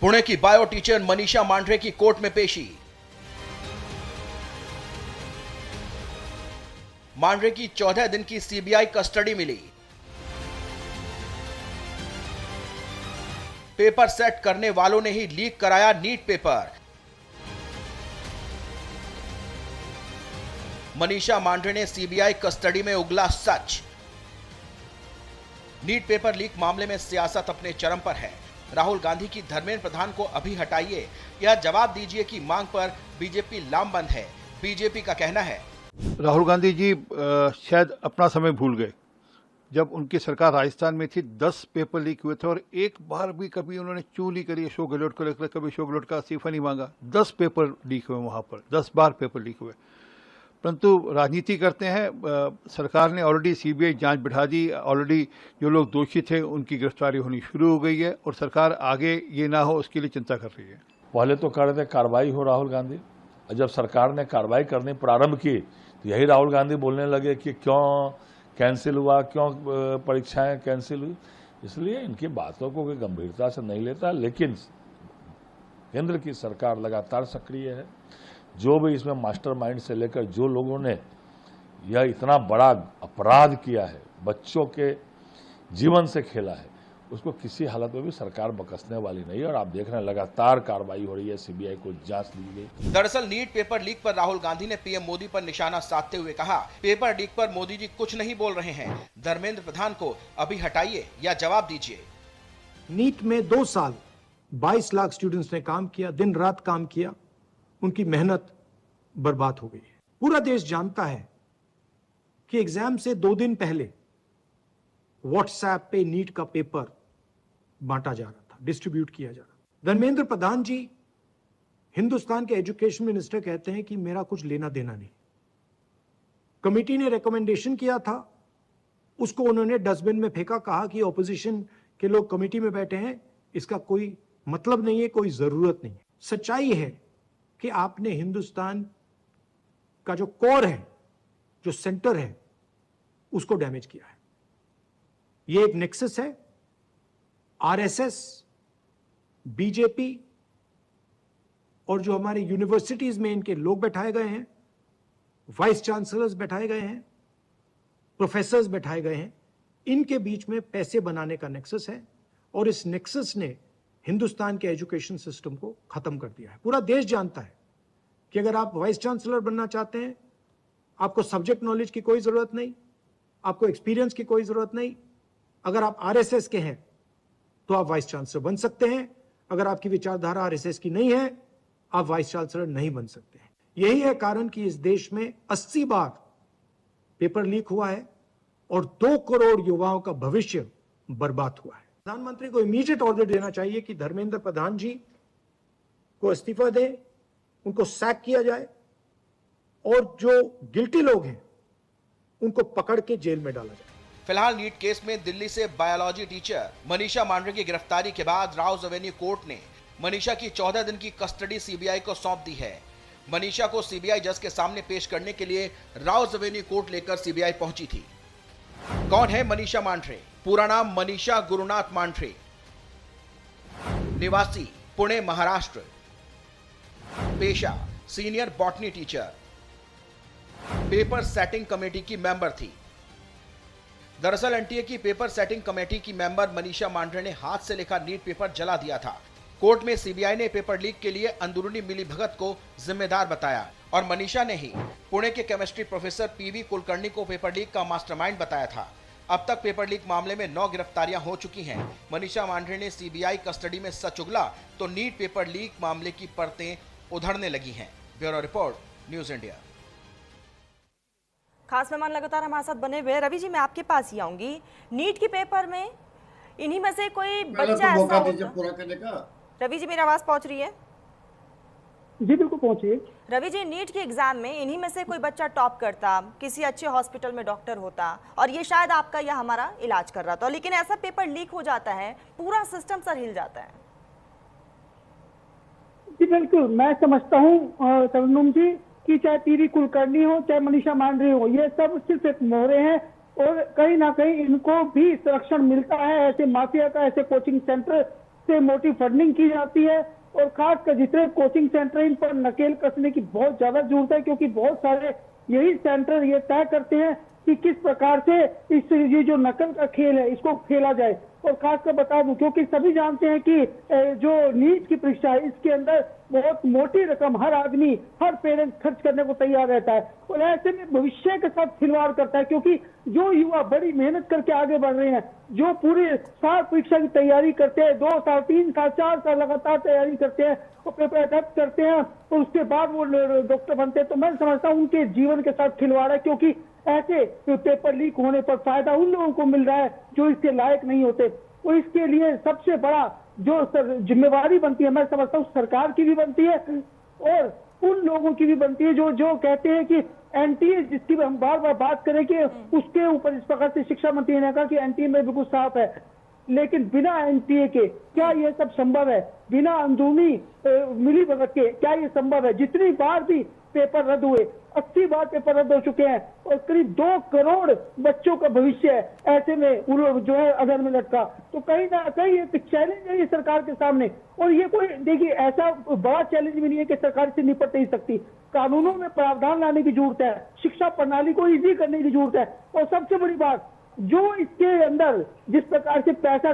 पुणे की बायो टीचर मनीषा मांढरे की कोर्ट में पेशी। मांढरे की 14 दिन की सीबीआई कस्टडी मिली। पेपर सेट करने वालों ने ही लीक कराया नीट पेपर। मनीषा मांढरे ने सीबीआई कस्टडी में उगला सच। नीट पेपर लीक मामले में सियासत अपने चरम पर है। राहुल गांधी की धर्मेंद्र प्रधान को अभी हटाइए या जवाब दीजिए की मांग पर बीजेपी लामबंद है। बीजेपी का कहना है, राहुल गांधी जी शायद अपना समय भूल गए। जब उनकी सरकार राजस्थान में थी 10 पेपर लीक हुए थे और एक बार भी कभी उन्होंने चू नहीं करी अशोक गहलोत को लेकर, कभी अशोक गहलोत का इस्तीफा नहीं मांगा। 10 पेपर लीक हुए वहां पर, 10 बार पेपर लीक हुए। परंतु राजनीति करते हैं। सरकार ने ऑलरेडी सीबीआई जांच बढ़ा दी। ऑलरेडी जो लोग दोषी थे उनकी गिरफ्तारी होनी शुरू हो गई है और सरकार आगे ये ना हो उसके लिए चिंता कर रही है। पहले तो कह रहे थे कार्रवाई हो राहुल गांधी, और जब सरकार ने कार्रवाई करनी प्रारंभ की तो यही राहुल गांधी बोलने लगे कि क्यों कैंसिल हुआ, क्यों परीक्षाएं कैंसिल हुई। इसलिए इनकी बातों को कोई गंभीरता से नहीं लेता। लेकिन केंद्र की सरकार लगातार सक्रिय है। जो भी इसमें मास्टरमाइंड से लेकर जो लोगों ने यह इतना बड़ा अपराध किया है, बच्चों के जीवन से खेला है, उसको किसी हालत में भी सरकार बकसने वाली नहीं है। और आप देख रहे हैं लगातार कार्रवाई हो रही है, सीबीआई को जांच दी गई। दरअसल नीट पेपर लीक पर राहुल गांधी ने पीएम मोदी पर निशाना साधते हुए कहा, पेपर लीक पर मोदी जी कुछ नहीं बोल रहे हैं। धर्मेंद्र प्रधान को अभी हटाइए या जवाब दीजिए। नीट में 2 साल 22 लाख स्टूडेंट्स ने काम किया, दिन रात काम किया, उनकी मेहनत बर्बाद हो गई है। पूरा देश जानता है कि एग्जाम से 2 दिन पहले व्हाट्सएप पे नीट का पेपर बांटा जा रहा था, डिस्ट्रीब्यूट किया जा रहा था। धर्मेंद्र प्रधान जी हिंदुस्तान के एजुकेशन मिनिस्टर कहते हैं कि मेरा कुछ लेना देना नहीं। कमेटी ने रिकमेंडेशन किया था, उसको उन्होंने डस्टबिन में फेंका, कहा कि ऑपोजिशन के लोग कमेटी में बैठे हैं, इसका कोई मतलब नहीं है, कोई जरूरत नहीं है। सच्चाई है कि आपने हिंदुस्तान का जो कोर है, जो सेंटर है, उसको डैमेज किया है। ये एक नेक्सस है। आरएसएस, बीजेपी और जो हमारे यूनिवर्सिटीज में इनके लोग बैठाए गए हैं, वाइस चांसलर्स बैठाए गए हैं, प्रोफेसर्स बैठाए गए हैं, इनके बीच में पैसे बनाने का नेक्सस है और इस नेक्सस ने हिंदुस्तान के एजुकेशन सिस्टम को खत्म कर दिया है। पूरा देश जानता है कि अगर आप वाइस चांसलर बनना चाहते हैं, आपको सब्जेक्ट नॉलेज की कोई जरूरत नहीं, आपको एक्सपीरियंस की कोई जरूरत नहीं। अगर आप आरएसएस के हैं तो आप वाइस चांसलर बन सकते हैं। अगर आपकी विचारधारा आरएसएस की नहीं है, आप वाइस चांसलर नहीं बन सकते हैं। यही है कारण कि इस देश में 80 बार पेपर लीक हुआ है और 2 करोड़ युवाओं का भविष्य बर्बाद हुआ है। प्रधानमंत्री को इमीडिएट ऑर्डर देना चाहिए कि धर्मेंद्र प्रधान जी को इस्तीफा दें, उनको सैक किया जाए और जो गिल्टी लोग हैं उनको पकड़ के जेल में डाला जाए। फिलहाल नीट केस में दिल्ली से बायोलॉजी टीचर मनीषा मांढरे की गिरफ्तारी के बाद राउज एवेन्यू कोर्ट ने मनीषा की 14 दिन की कस्टडी सीबीआई को सौंप दी है। मनीषा को सीबीआई जज के सामने पेश करने के लिए राउज एवेन्यू कोर्ट लेकर सीबीआई पहुंची थी। कौन है मनीषा मांढरे? पूरा नाम मनीषा गुरुनाथ मांढरे। निवासी पुणे महाराष्ट्र, पेशा senior botany teacher, paper setting committee की मेंबर थी। दरअसल एनटीए की पेपर सेटिंग कमेटी की मेंबर मनीषा मांढरे ने हाथ से लिखा नीट पेपर जला दिया था। कोर्ट में सीबीआई ने पेपर लीक के लिए अंदरूनी मिलीभगत को जिम्मेदार बताया और मनीषा ने ही पुणे के केमिस्ट्री प्रोफेसर पीवी कुलकर्णी को पेपर लीक का मास्टरमाइंड बताया था। अब तक पेपर लीक मामले में 9 गिरफ्तारियां हो चुकी हैं। मनीषा मांढरे ने सीबीआई कस्टडी में सच उगला तो नीट पेपर लीक मामले की परतें उधड़ने लगी हैं। Bureau report, news India. खास मेहमान लगातार हमारे साथ बने हुए। रवि जी, मैं आपके पास ही आऊंगी। नीट के पेपर में इन्हीं में से कोई बच्चा ऐसा होता? पूरा करने का। रवि जी, मेरी आवाज पहुंच रही है? जी बिल्कुल पहुंचिए। रवि जी, नीट के एग्जाम में इन्हीं में से कोई बच्चा टॉप करता, किसी अच्छे हॉस्पिटल में डॉक्टर होता और ये शायद आपका या हमारा इलाज कर रहा था, लेकिन ऐसा पेपर लीक हो जाता है, पूरा सिस्टम सर हिल जाता है। जी बिल्कुल, मैं समझता हूँ तरन्नुम जी कि चाहे पीवी कुलकर्णी हो, चाहे मनीषा मांढरे हो, ये सब सिर्फ एक मोहरे हैं और कहीं ना कहीं इनको भी संरक्षण मिलता है। ऐसे माफिया का, ऐसे कोचिंग सेंटर से मोटी फंडिंग की जाती है और खासकर जितने कोचिंग सेंटर इन पर नकेल कसने की बहुत ज्यादा जरूरत है, क्योंकि बहुत सारे यही सेंटर ये तय करते हैं कि किस प्रकार से ये जो नकल का खेल है इसको खेला जाए। और खासकर बता दूं, क्योंकि सभी जानते हैं कि जो नीट की परीक्षा है इसके अंदर बहुत मोटी रकम हर आदमी, हर पेरेंट खर्च करने को तैयार रहता है और ऐसे में भविष्य के साथ खिलवाड़ करता है, क्योंकि जो युवा बड़ी मेहनत करके आगे बढ़ रहे हैं, जो पूरे साल परीक्षा की तैयारी करते हैं, 2 साल 3 साल 4 साल लगातार तैयारी करते हैं और पेपर अटेम्प्ट करते हैं और उसके बाद वो डॉक्टर बनते हैं, तो मैं समझता हूँ उनके जीवन के साथ खिलवाड़ है। क्योंकि ऐसे पेपर लीक होने पर फायदा उन लोगों को मिल रहा है जो इसके लायक नहीं होते। और इसके लिए सबसे बड़ा जो जिम्मेवारी बनती है, मैं समझता हूँ सरकार की भी बनती है और उन लोगों की भी बनती है जो कहते हैं कि एनटीए, जिसकी हम बार बार बात करें कि उसके ऊपर इस प्रकार से शिक्षा मंत्री ने कहा कि एनटीए में बिल्कुल साफ है, लेकिन बिना एनटीए के क्या ये सब संभव है? बिना अंदरूनी मिलीभगत के क्या ये संभव है? जितनी बार भी पेपर रद्द हुए, 80 बार पेपर रद्द हो चुके हैं और करीब 2 करोड़ बच्चों का भविष्य है ऐसे में जो है अगर में लटका, तो कहीं ना कहीं एक चैलेंज है ये सरकार के सामने। और ये कोई, देखिए, ऐसा बड़ा चैलेंज भी नहीं है कि सरकार से निपट नहीं सकती। कानूनों में प्रावधान लाने की जरूरत है, शिक्षा प्रणाली को इजी करने की जरूरत है और सबसे बड़ी बात, जो इसके अंदर जिस प्रकार से पैसा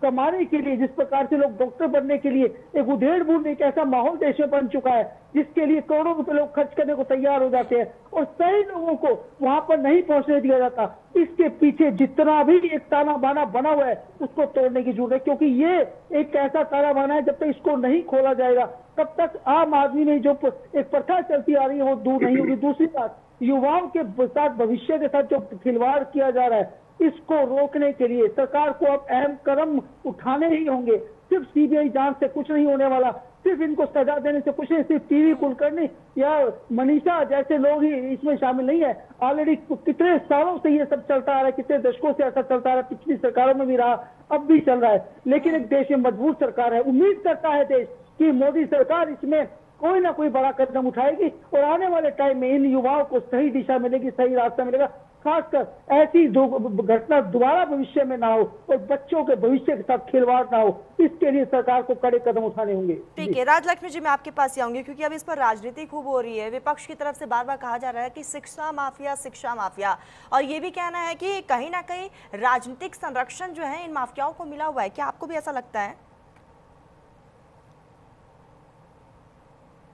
कमाने के लिए, जिस प्रकार से लोग डॉक्टर बनने के लिए एक उधेड़-बुन, एक ऐसा माहौल देश में बन चुका है जिसके लिए करोड़ों रुपए लोग खर्च करने को तैयार हो जाते हैं और सही लोगों को वहां पर नहीं पहुंचने दिया जाता। इसके पीछे जितना भी एक ताना बाना बना हुआ है उसको तोड़ने की जरूरत है, क्योंकि ये एक ऐसा ताना बाना है जब तक इसको नहीं खोला जाएगा तब तक आम आदमी में जो एक प्रथा चलती आ रही है वो दूर नहीं होगी। दूसरी बात, युवाओं के साथ, भविष्य के साथ जो खिलवाड़ किया जा रहा है, इसको रोकने के लिए सरकार को अब अहम कदम उठाने ही होंगे। सिर्फ सीबीआई जांच से कुछ नहीं होने वाला, सिर्फ इनको सजा देने से कुछ नहीं। सिर्फ पीवी कुलकर्णी या मनीषा जैसे लोग ही इसमें शामिल नहीं है। ऑलरेडी कितने सालों से ये सब चलता आ रहा है, कितने दशकों से ऐसा चलता आ रहा है, पिछली सरकारों में भी रहा, अब भी चल रहा है। लेकिन एक देश में मजबूत सरकार है, उम्मीद करता है देश कि मोदी सरकार इसमें कोई ना कोई बड़ा कदम उठाएगी और आने वाले टाइम में इन युवाओं को सही दिशा मिलेगी, सही रास्ता मिलेगा। खासकर ऐसी घटना दोबारा भविष्य में ना हो और बच्चों के भविष्य के साथ खिलवाड़ ना हो, इसके लिए सरकार को कड़े कदम उठाने होंगे। ठीक है राजलक्ष्मी जी, मैं आपके पास ही आऊंगी क्योंकि अब इस पर राजनीति खूब हो रही है। विपक्ष की तरफ से बार बार कहा जा रहा है कि शिक्षा माफिया, और ये भी कहना है कि कहीं ना कहीं राजनीतिक संरक्षण जो है इन माफियाओं को मिला हुआ है। क्या आपको भी ऐसा लगता है?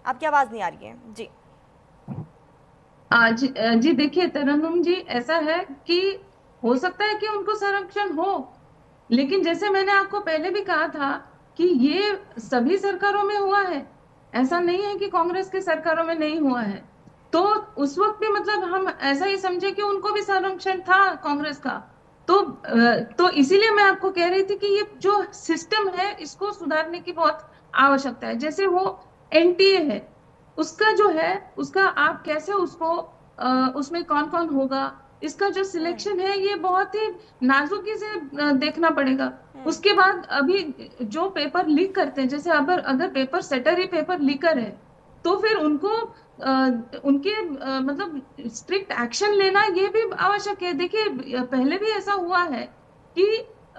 आपकी आवाज नहीं आ रही है जी। जी देखिए तरन्नुम जी, ऐसा है कि हो सकता है कि उनको संरक्षण हो, लेकिन जैसे मैंने आपको पहले भी कहा था कि ये सभी सरकारों में हुआ है, ऐसा नहीं है कि कांग्रेस की सरकारों में नहीं हुआ है। तो उस वक्त भी मतलब हम ऐसा ही समझे कि उनको भी संरक्षण था कांग्रेस का। तो इसीलिए मैं आपको कह रही थी कि ये जो सिस्टम है इसको सुधारने की बहुत आवश्यकता है। जैसे वो एनटीए है, उसका जो है उसका आप कैसे उसको उसमें कौन कौन होगा, इसका जो सिलेक्शन है ये बहुत ही नाजुकी से देखना पड़ेगा। उसके बाद अभी जो पेपर लीक करते हैं, जैसे अगर पेपर सेटर ही पेपर लीकर है तो फिर उनको उनके मतलब स्ट्रिक्ट एक्शन लेना ये भी आवश्यक है। देखिए पहले भी ऐसा हुआ है कि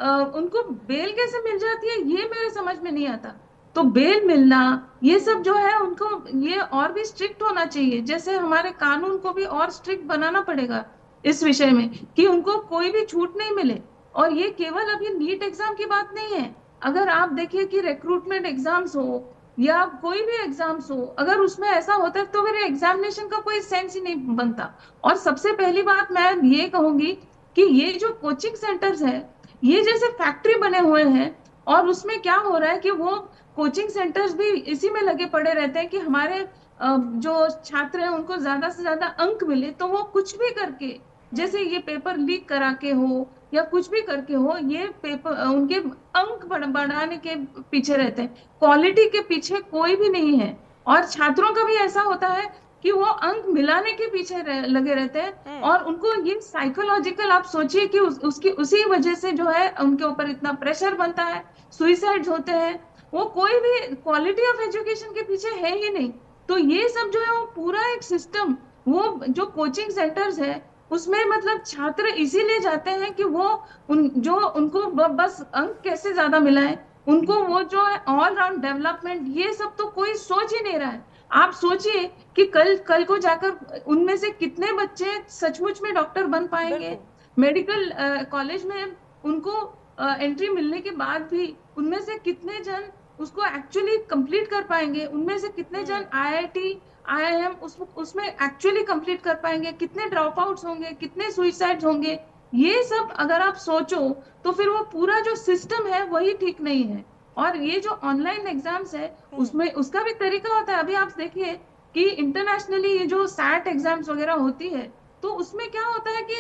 उनको बेल कैसे मिल जाती है ये मेरे समझ में नहीं आता। तो बेल मिलना ये सब जो है उनको ये और भी स्ट्रिक्ट होना चाहिए, जैसे हमारे कानून को भी और स्ट्रिक्ट बनाना पड़ेगा इस विषय में कि उनको कोई भी छूट नहीं मिले। और ये केवल अभी नीट एग्जाम की बात नहीं है, अगर आप देखिए कि रिक्रूटमेंट एग्जाम्स हो या कोई भी एग्जाम्स हो, अगर उसमें ऐसा होता है तो फिर एग्जामिनेशन का कोई सेंस ही नहीं बनता। और सबसे पहली बात मैं ये कहूंगी कि ये जो कोचिंग सेंटर्स है ये जैसे फैक्ट्री बने हुए हैं, और उसमें क्या हो रहा है कि वो कोचिंग सेंटर्स भी इसी में लगे पड़े रहते हैं कि हमारे जो छात्र हैं उनको ज्यादा से ज्यादा अंक मिले, तो वो कुछ भी करके, जैसे ये पेपर लीक करा के हो या कुछ भी करके हो, ये पेपर उनके अंक बढ़ाने के पीछे रहते हैं, क्वालिटी के पीछे कोई भी नहीं है। और छात्रों का भी ऐसा होता है कि वो अंक मिलाने के पीछे लगे रहते हैं, और उनको ये साइकोलॉजिकल, आप सोचिए कि उसकी उसी वजह से जो है उनके ऊपर इतना प्रेशर बनता है, सुइसाइड्स होते हैं, वो कोई भी क्वालिटी ऑफ एजुकेशन के पीछे है ही नहीं। तो ये सब जो है वो पूरा एक सिस्टम, वो जो कोचिंग सेंटर्स है उसमें मतलब छात्र इसीलिए जाते हैं कि वो उनको बस अंक कैसे ज्यादा मिलाएं, उनको वो जो है ऑल राउंड डेवलपमेंट ये सब तो कोई सोच ही नहीं रहा है। आप सोचिए कि कल को जाकर उनमें से कितने बच्चे सचमुच में डॉक्टर बन पाएंगे, मेडिकल कॉलेज में उनको एंट्री मिलने के बाद भी उनमें से कितने जन उसको एक्चुअली कंप्लीट कर पाएंगे, उनमें से कितने जन आईआईटी आईआईएम उसमें एक्चुअली कंप्लीट कर पाएंगे, कितने ड्रॉप आउट्स होंगे, कितने सुइसाइड होंगे, ये सब अगर आप सोचो तो फिर वो पूरा जो सिस्टम है वही ठीक नहीं है। और ये जो ऑनलाइन एग्जाम्स है उसमें उसका भी तरीका होता है। अभी आप देखिए कि इंटरनेशनली ये जो सैट एग्जाम्स वगैरह होती है तो उसमें क्या होता है कि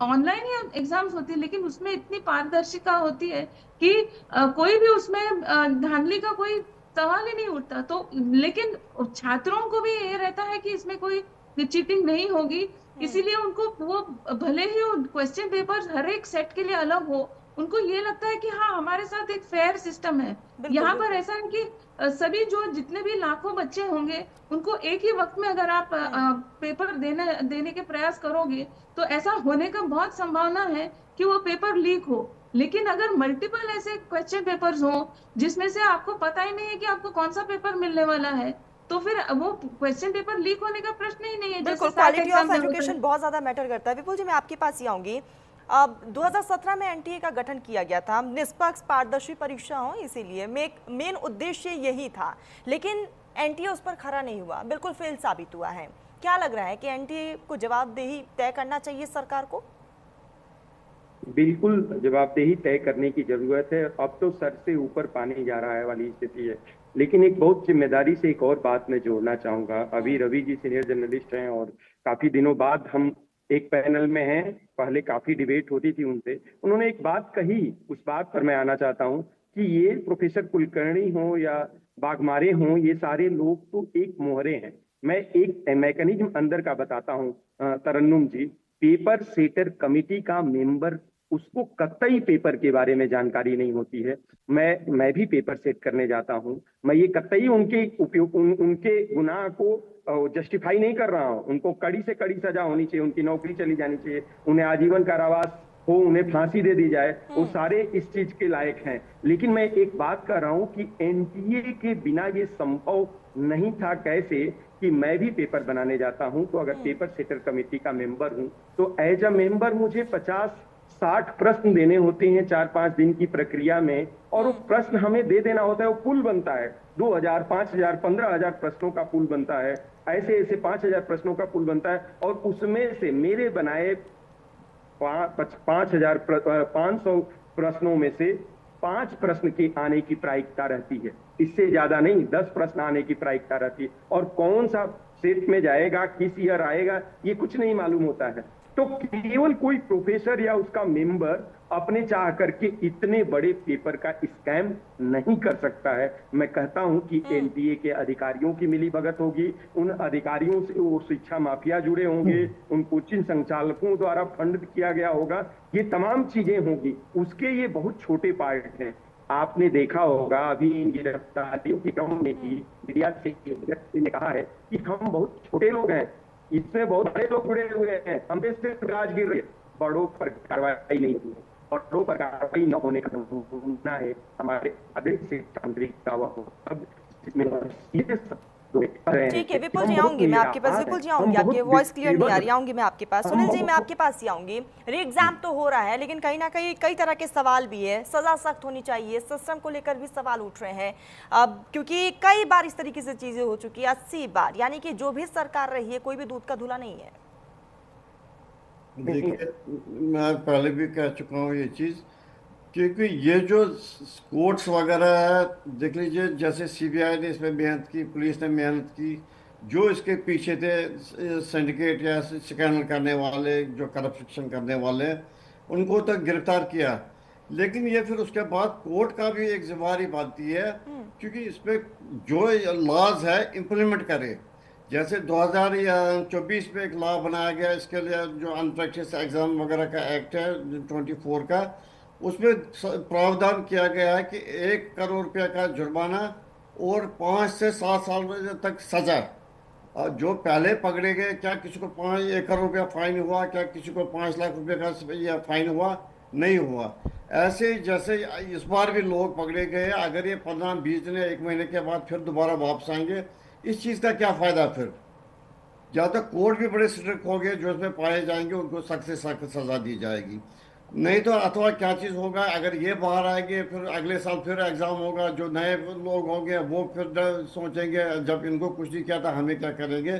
ऑनलाइन ही एग्जाम्स होती है, लेकिन उसमें इतनी पारदर्शिता होती है कि कोई भी उसमें धांधली का कोई सवाल ही नहीं उठता। तो लेकिन छात्रों को भी ये रहता है कि इसमें कोई चीटिंग नहीं होगी, इसीलिए उनको वो भले ही क्वेश्चन पेपर हर एक सेट के लिए अलग हो, उनको ये लगता है कि हाँ हमारे साथ एक फेयर सिस्टम है। यहाँ पर ऐसा है कि सभी जो जितने भी लाखों बच्चे होंगे उनको एक ही वक्त में अगर आप पेपर देने के प्रयास करोगे तो ऐसा होने का बहुत संभावना है कि वो पेपर लीक हो। लेकिन अगर मल्टीपल ऐसे क्वेश्चन पेपर्स हो जिसमें से आपको पता ही नहीं है कि आपको कौन सा पेपर मिलने वाला है, तो फिर वो क्वेश्चन पेपर लीक होने का प्रश्न ही नहीं है। बिल्कुल, क्वालिटी ऑफ एजुकेशन बहुत ज्यादा मैटर करता है। विपुल जी, मैं आपके पास ही आऊंगी। 2017 में एनटीए का गठन किया गया था, निष्पक्ष पारदर्शी परीक्षा हो, इसीलिए मेन उद्देश्य यही था, लेकिन एनटीए उस पर खरा नहीं हुआ, बिल्कुल फेल साबित हुआ है। क्या लग रहा है कि एनटीए को जवाबदेही तय करना चाहिए सरकार को? बिल्कुल जवाबदेही तय करने की जरूरत है। अब तो सर से ऊपर पानी जा रहा है वाली स्थिति है। लेकिन एक बहुत जिम्मेदारी से एक और बात मैं जोड़ना चाहूंगा। अभी रवि जी सीनियर जर्नलिस्ट हैं और काफी दिनों बाद हम एक पैनल में हैं, पहले काफी डिबेट होती थी उनसे। उन्होंने एक बात कही, उस बात पर मैं आना चाहता हूँ कि ये प्रोफेसर कुलकर्णी हो या बाघमारे हों, ये सारे लोग तो एक मोहरे हैं। मैं एक मैकेनिज्म अंदर का बताता हूँ तरन्नुम जी। पेपर सेटर कमेटी का मेंबर, उसको कतई पेपर के बारे में जानकारी नहीं होती है। मैं भी पेपर सेट करने जाता हूं, मैं ये कतई उनके उपयोग उनके गुनाह को जस्टिफाई नहीं कर रहा हूं। उनको कड़ी से कड़ी सजा होनी चाहिए, उनकी नौकरी चली जानी चाहिए, उन्हें आजीवन कारावास हो, उन्हें फांसी दे दी जाए, वो सारे इस चीज के लायक हैं। लेकिन मैं एक बात कर रहा हूं कि एनटीए के बिना ये संभव नहीं था। कैसे कि मैं भी पेपर बनाने जाता हूं, तो अगर पेपर सेटर कमेटी का मेंबर हूं तो एज अ मेंबर मुझे 50-60 प्रश्न देने होते हैं 4-5 दिन की प्रक्रिया में, और वो प्रश्न हमें दे देना होता है। वो पुल बनता है, 2000, 5000, 15000 प्रश्नों का पुल बनता है, ऐसे 5000 प्रश्नों का पुल बनता है, और उसमें से मेरे बनाए 500 प्रश्नों में से 5 प्रश्न के आने की प्रायिकता रहती है, इससे ज्यादा नहीं। 10 प्रश्न आने की प्रायिकता रहती है, और कौन सा सेट में जाएगा, किस ईयर आएगा, ये कुछ नहीं मालूम होता है। तो केवल कोई प्रोफेसर या उसका मेंबर अपने चाह करके इतने बड़े पेपर का स्कैम नहीं कर सकता है। मैं कहता हूं कि एनटीए के अधिकारियों की मिलीभगत होगी, उन अधिकारियों से वो शिक्षा माफिया जुड़े होंगे, उन कोचिंग संचालकों द्वारा फंड किया गया होगा, ये तमाम चीजें होंगी। उसके ये बहुत छोटे पार्ट हैं। आपने देखा होगा अभी गिरफ्तारियों की क्रम में ही मीडिया ने कहा है कि हम बहुत छोटे लोग हैं, इसमें बहुत बड़े लोग जुड़े हुए हैं, हम पे सिर्फ राजगिर, बड़ों पर कार्रवाई नहीं हुई। और पर कार्रवाई न होने का नमूना है हमारे आदेश शिक्षा मंत्री का वह अब ठीक है विपुल जी, आऊंगी मैं आपके पास। विपुल जी आऊंगी, आपकी वॉइस क्लियर नहीं आ रही, आऊंगी मैं आपके पास। सुनील जी, मैं आपके पास ही आऊंगी। री एग्जाम तो हो रहा है, लेकिन कहीं ना कहीं कई तरह के सवाल भी है। सजा सख्त होनी चाहिए, सिस्टम को लेकर भी सवाल उठ रहे हैं अब, क्योंकि कई बार इस तरीके से चीजें हो चुकी है। 80 बार, यानी कि जो भी सरकार रही है, कोई भी दूध का धुला नहीं है। देखिए, मैं पहले भी कह चुका हूँ ये चीज, क्योंकि ये जो कोर्ट्स वगैरह है, देख लीजिए जैसे सीबीआई ने इसमें मेहनत की, पुलिस ने मेहनत की, जो इसके पीछे थे सिंडिकेट या स्कैंडल करने वाले, जो करप्शन करने वाले, उनको तो गिरफ्तार किया। लेकिन ये फिर उसके बाद कोर्ट का भी एक जिम्मेदारी बनती है, क्योंकि इसमें जो लॉज है इम्प्लीमेंट करे। जैसे 2024 में एक लॉ बनाया गया इसके लिए, जो अनप्रैक्टिस एग्जाम वगैरह का एक्ट है 24 का, उसमें प्रावधान किया गया है कि 1 करोड़ रुपया का जुर्माना और 5 से 7 साल तक सजा। और जो पहले पकड़े गए, क्या किसी को 1 करोड़ रुपया फाइन हुआ, क्या किसी को 5 लाख रुपए का या फाइन हुआ? नहीं हुआ। ऐसे जैसे इस बार भी लोग पकड़े गए, अगर ये 15-20 दिन 1 महीने के बाद फिर दोबारा वापस आएंगे, इस चीज़ का क्या फ़ायदा फिर? या तो कोर्ट भी बड़े स्ट्रिक्ट हो गए, जो इसमें पाए जाएंगे उनको सख्त से सख्त सजा दी जाएगी। नहीं तो अथवा क्या चीज़ होगा, अगर ये बाहर आएंगे फिर अगले साल फिर एग्ज़ाम होगा, जो नए लोग होंगे वो फिर सोचेंगे जब इनको कुछ नहीं किया था हमें क्या करेंगे।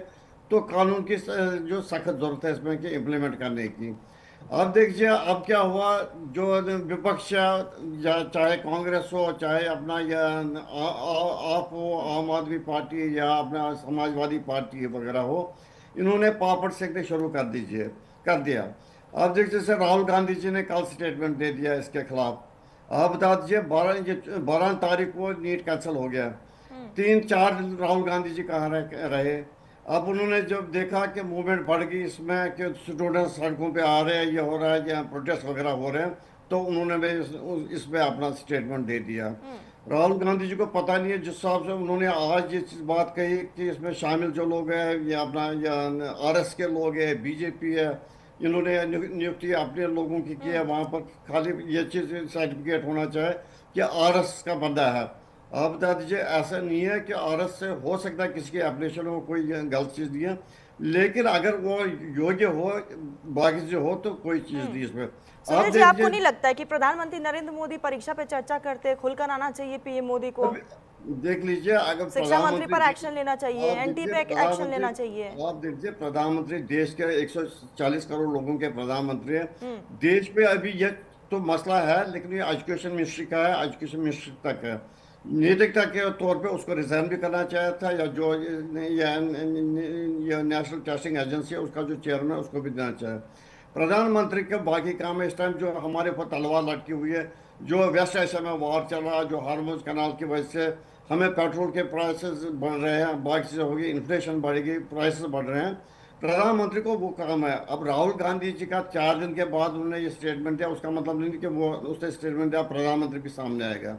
तो कानून की जो सख्त ज़रूरत है इसमें कि इम्प्लीमेंट करने की। अब देखिए अब क्या हुआ, जो विपक्ष या चाहे कांग्रेस हो, चाहे अपना या आप हो, आम आदमी पार्टी या अपना समाजवादी पार्टी वगैरह हो, इन्होंने पापड़ सेकने शुरू कर दिया। अब देखिए जैसे राहुल गांधी जी ने कल स्टेटमेंट दे दिया इसके खिलाफ। आप बता दीजिए 12 तारीख को नीट कैंसिल हो गया, 3-4 दिन राहुल गांधी जी कहाँ रहे। अब उन्होंने जब देखा कि मूवमेंट बढ़ गई इसमें, कि स्टूडेंट सड़कों पे आ रहे हैं, ये हो रहा है, या प्रोटेस्ट वगैरह हो रहे हैं, तो उन्होंने भी इसमें अपना स्टेटमेंट दे दिया। राहुल गांधी जी को पता नहीं है, जिस हिसाब से उन्होंने आज ये बात कही कि इसमें शामिल जो लोग हैं, या अपना आरएस के लोग हैं, बीजेपी है, इन्होंने नियुक्ति अपने लोगों की की है। वहाँ पर खाली ये चीज़ सर्टिफिकेट होना चाहिए कि आरएस का बंदा है। आप बता दीजिए, ऐसा नहीं है कि आरएस से हो सकता है किसी के एप्लीकेशन में कोई गलत चीज़ दी है, लेकिन अगर वो योग्य हो, बाकी से हो, तो कोई चीज़ दी इसमें। सुनील जी, आपको नहीं लगता है कि प्रधानमंत्री नरेंद्र मोदी परीक्षा पे चर्चा करते खुलकर आना चाहिए पीएम मोदी को? देख लीजिए, अगर शिक्षा मंत्री पर एक्शन लेना चाहिए, एनटी पे एक्शन लेना चाहिए। आप देखिए, प्रधानमंत्री देश के 140 करोड़ लोगों के प्रधानमंत्री हैं। देश में अभी ये तो मसला है, लेकिन ये एजुकेशन मिनिस्ट्री का है, एजुकेशन मिनिस्ट्री तक है। नैतिकता के तौर पे उसको रिजाइन भी करना चाहिए था, या जो नेशनल टेस्टिंग एजेंसी है उसका जो चेयरमैन है उसको भी देना चाहिए। प्रधानमंत्री के बाकी काम है, इस टाइम जो हमारे ऊपर तलवार लटकी हुई है, जो वेस्ट एशिया में वार चल रहा है, जो हार्मुज कनाल की वजह से हमें पेट्रोल के प्राइसेस बढ़ रहे हैं, बाकी चीज़ें होगी, इन्फ्लेशन बढ़ेगी, प्राइसेस बढ़ रहे हैं, प्रधानमंत्री को वो काम है। अब राहुल गांधी जी का 4 दिन के बाद उन्होंने ये स्टेटमेंट दिया, उसका मतलब नहीं कि वो उसने स्टेटमेंट दिया प्रधानमंत्री के सामने आएगा।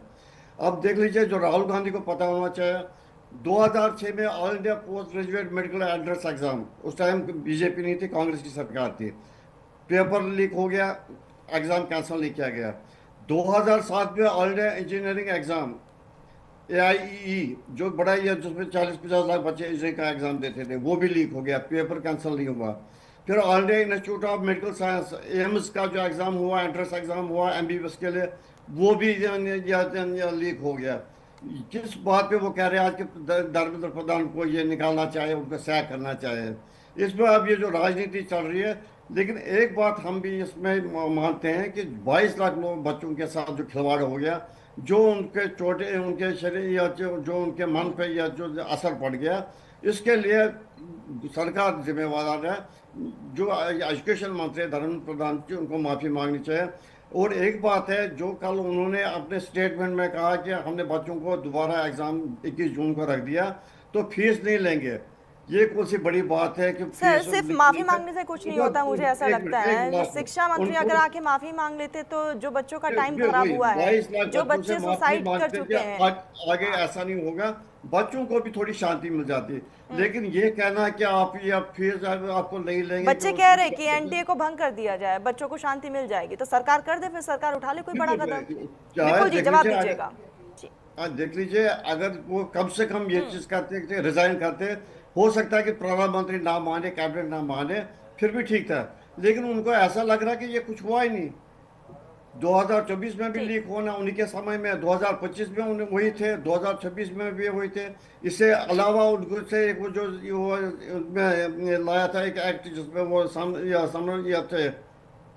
अब देख लीजिए, जो राहुल गांधी को पता होना चाहिए, 2006 में all India post graduate medical entrance exam, उस टाइम बीजेपी नहीं थी, कांग्रेस की सरकार थी, पेपर लीक हो गया, एग्जाम कैंसिल नहीं किया गया। 2007 में all India engineering exam AIEE, जो बड़ा ही है, जिसमें 40-50 लाख बच्चे इंजीनियरिंग का एग्जाम देते थे, वो भी लीक हो गया, पेपर कैंसिल नहीं हुआ। फिर all India institute of medical science AIIMS का जो एग्जाम हुआ, एंट्रेंस एग्जाम हुआ MBBS के लिए, वो भी लीक हो गया। किस बात पे वो कह रहे हैं आज के धर्मेंद्र प्रधान को ये निकालना चाहिए, उनको सैक करना चाहिए। इसमें अब ये जो राजनीति चल रही है, लेकिन एक बात हम भी इसमें मानते हैं कि 22 लाख लोग बच्चों के साथ जो खिलवाड़ हो गया, जो उनके चोटे, उनके शरीर या जो उनके मन पे या जो असर पड़ गया, इसके लिए सरकार जिम्मेवार है। जो एजुकेशन मंत्री धर्मेंद्र प्रधान जी, उनको माफ़ी मांगनी चाहिए। और एक बात है, जो कल उन्होंने अपने स्टेटमेंट में कहा कि हमने बच्चों को दोबारा एग्ज़ाम 21 जून को रख दिया, तो फीस नहीं लेंगे। ये कौन सी बड़ी बात है कि सर फीस सिर्फ माफी मांगने से कुछ नहीं होता, मुझे ऐसा लगता है। शिक्षा मंत्री अगर आके माफी मांग लेते तो जो बच्चों का टाइम खराब हुआ है, 22 लाख जो बच्चों बच्चे से माफी सुसाइड कर मांगते चुके थे, हैं, आगे ऐसा नहीं होगा, बच्चों को भी थोड़ी शांति मिल जाती। लेकिन ये कहना कि आप ये फीस आपको नहीं लेंगे, बच्चे कह रहे कि एनटीए को भंग कर दिया जाए, बच्चों को शांति मिल जाएगी, तो सरकार कर दे, फिर सरकार उठा ले कोई बड़ा कदम। विपुल जी जवाब दीजिएगा। देख लीजिए, अगर वो कम से कम ये चीज करते, रिजाइन करते, हो सकता है कि प्रधानमंत्री ना माने, कैबिनेट ना माने, फिर भी ठीक था। लेकिन उनको ऐसा लग रहा है कि ये कुछ हुआ ही नहीं। 2024 में भी लीक होना उन्हीं के समय में, 2025 में उन्हें वही थे, 2026 में भी वही थे। इससे अलावा उनको से एक वो जो में लाया था एक एक्ट, जिसमें वो थे,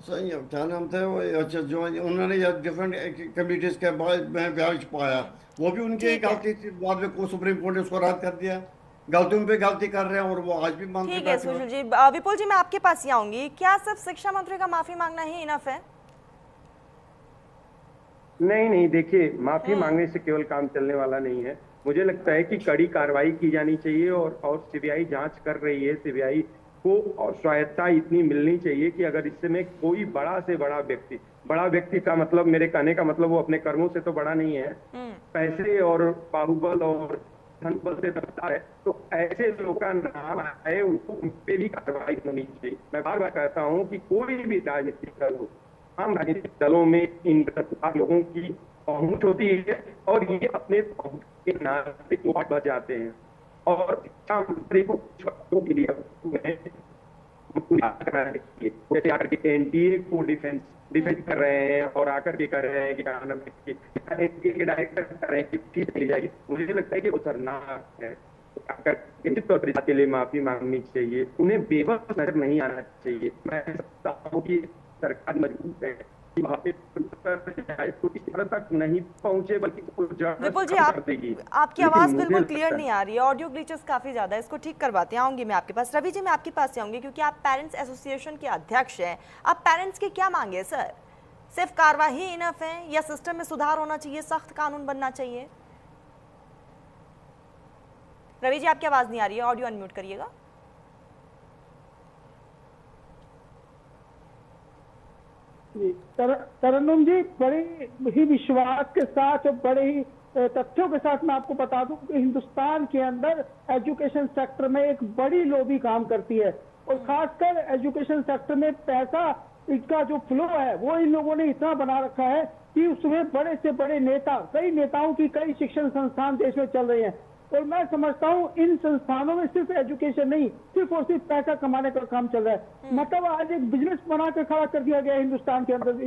क्या नाम थे वो, अच्छा, जो उन्होंने डिफरेंट कम्युनिटीज के बाद में ब्याज पाया, वो भी उनकी एक गलती थी। बाद में को सुप्रीम कोर्ट ने उसको रद्द कर दिया। गलतियों पे गलती कर रहे हैं और वो आज भी मानते हैं। ठीक है सुशील जी। विपुल जी, मैं आपके पास ही आऊंगी। क्या सिर्फ शिक्षा मंत्री का माफी मांगना ही इनफ है? नहीं, देखिए, माफी मांगने से केवल काम चलने वाला नहीं है। मुझे लगता है कि कड़ी कार्रवाई की जानी चाहिए और सीबीआई जांच कर रही है। सीबीआई को और स्वायत्तता इतनी मिलनी चाहिए कि अगर इसमें कोई बड़ा से बड़ा व्यक्ति का मतलब, मेरे कहने का मतलब वो अपने कर्मों से तो बड़ा नहीं है, पैसे और बाहुबल और धनबल से रफ्तार है, तो ऐसे लोग का नाम आए, उनको उन पे भी कार्रवाई होनी चाहिए। मैं बार बार कहता हूँ कि कोई भी राजनीतिक दल हो, आम राजनीतिक दलों में इन लोगों की पहुंच होती है और ये अपने पहुंच के नाते बच जाते हैं। और शिक्षा मंत्री को कुछ वक्तों के लिए जैसे आकर के एनटीए को डिफेंस कर रहे हैं और आकर के कर रहे हैं कि एनटीए के डायरेक्टर कर रहे हैं कि फीस मिल जाएगी। मुझे लगता है कि वो शर्मनाक है। के लिए माफी मांगनी चाहिए, उन्हें बेबस नजर नहीं आना चाहिए। मैं समझता हूँ कि सरकार मजबूत है, तक नहीं पहुंचे, बल्कि विपुल जी आपकी आवाज बिल्कुल क्लियर नहीं आ रही है, ऑडियो ग्लिचेस काफी ज्यादा है, इसको ठीक करवाते हैं। आऊंगी मैं आपके पास। रवि जी, मैं आपके पास से आऊंगी क्योंकि आप पेरेंट्स एसोसिएशन के अध्यक्ष हैं। आप पेरेंट्स की क्या मांगे सर? सिर्फ कार्रवाई इनफ है या सिस्टम में सुधार होना चाहिए, सख्त कानून बनना चाहिए? रवि जी आपकी आवाज नहीं आ रही है, ऑडियो अनम्यूट करिएगा। तरन्नुम जी, बड़े ही विश्वास के साथ और बड़े ही तथ्यों के साथ मैं आपको बता दूं कि हिंदुस्तान के अंदर एजुकेशन सेक्टर में एक बड़ी लॉबी काम करती है और खासकर एजुकेशन सेक्टर में पैसा इसका जो फ्लो है वो इन लोगों ने इतना बना रखा है कि उसमें बड़े से बड़े नेता, कई नेताओं की कई शिक्षण संस्थान देश में चल रहे हैं। और मैं समझता हूँ इन संस्थानों में सिर्फ एजुकेशन नहीं, सिर्फ और सिर्फ पैसा कमाने का काम चल रहा है। मतलब आज एक बिजनेस बना कर खड़ा कर दिया गया हिंदुस्तान के अंदर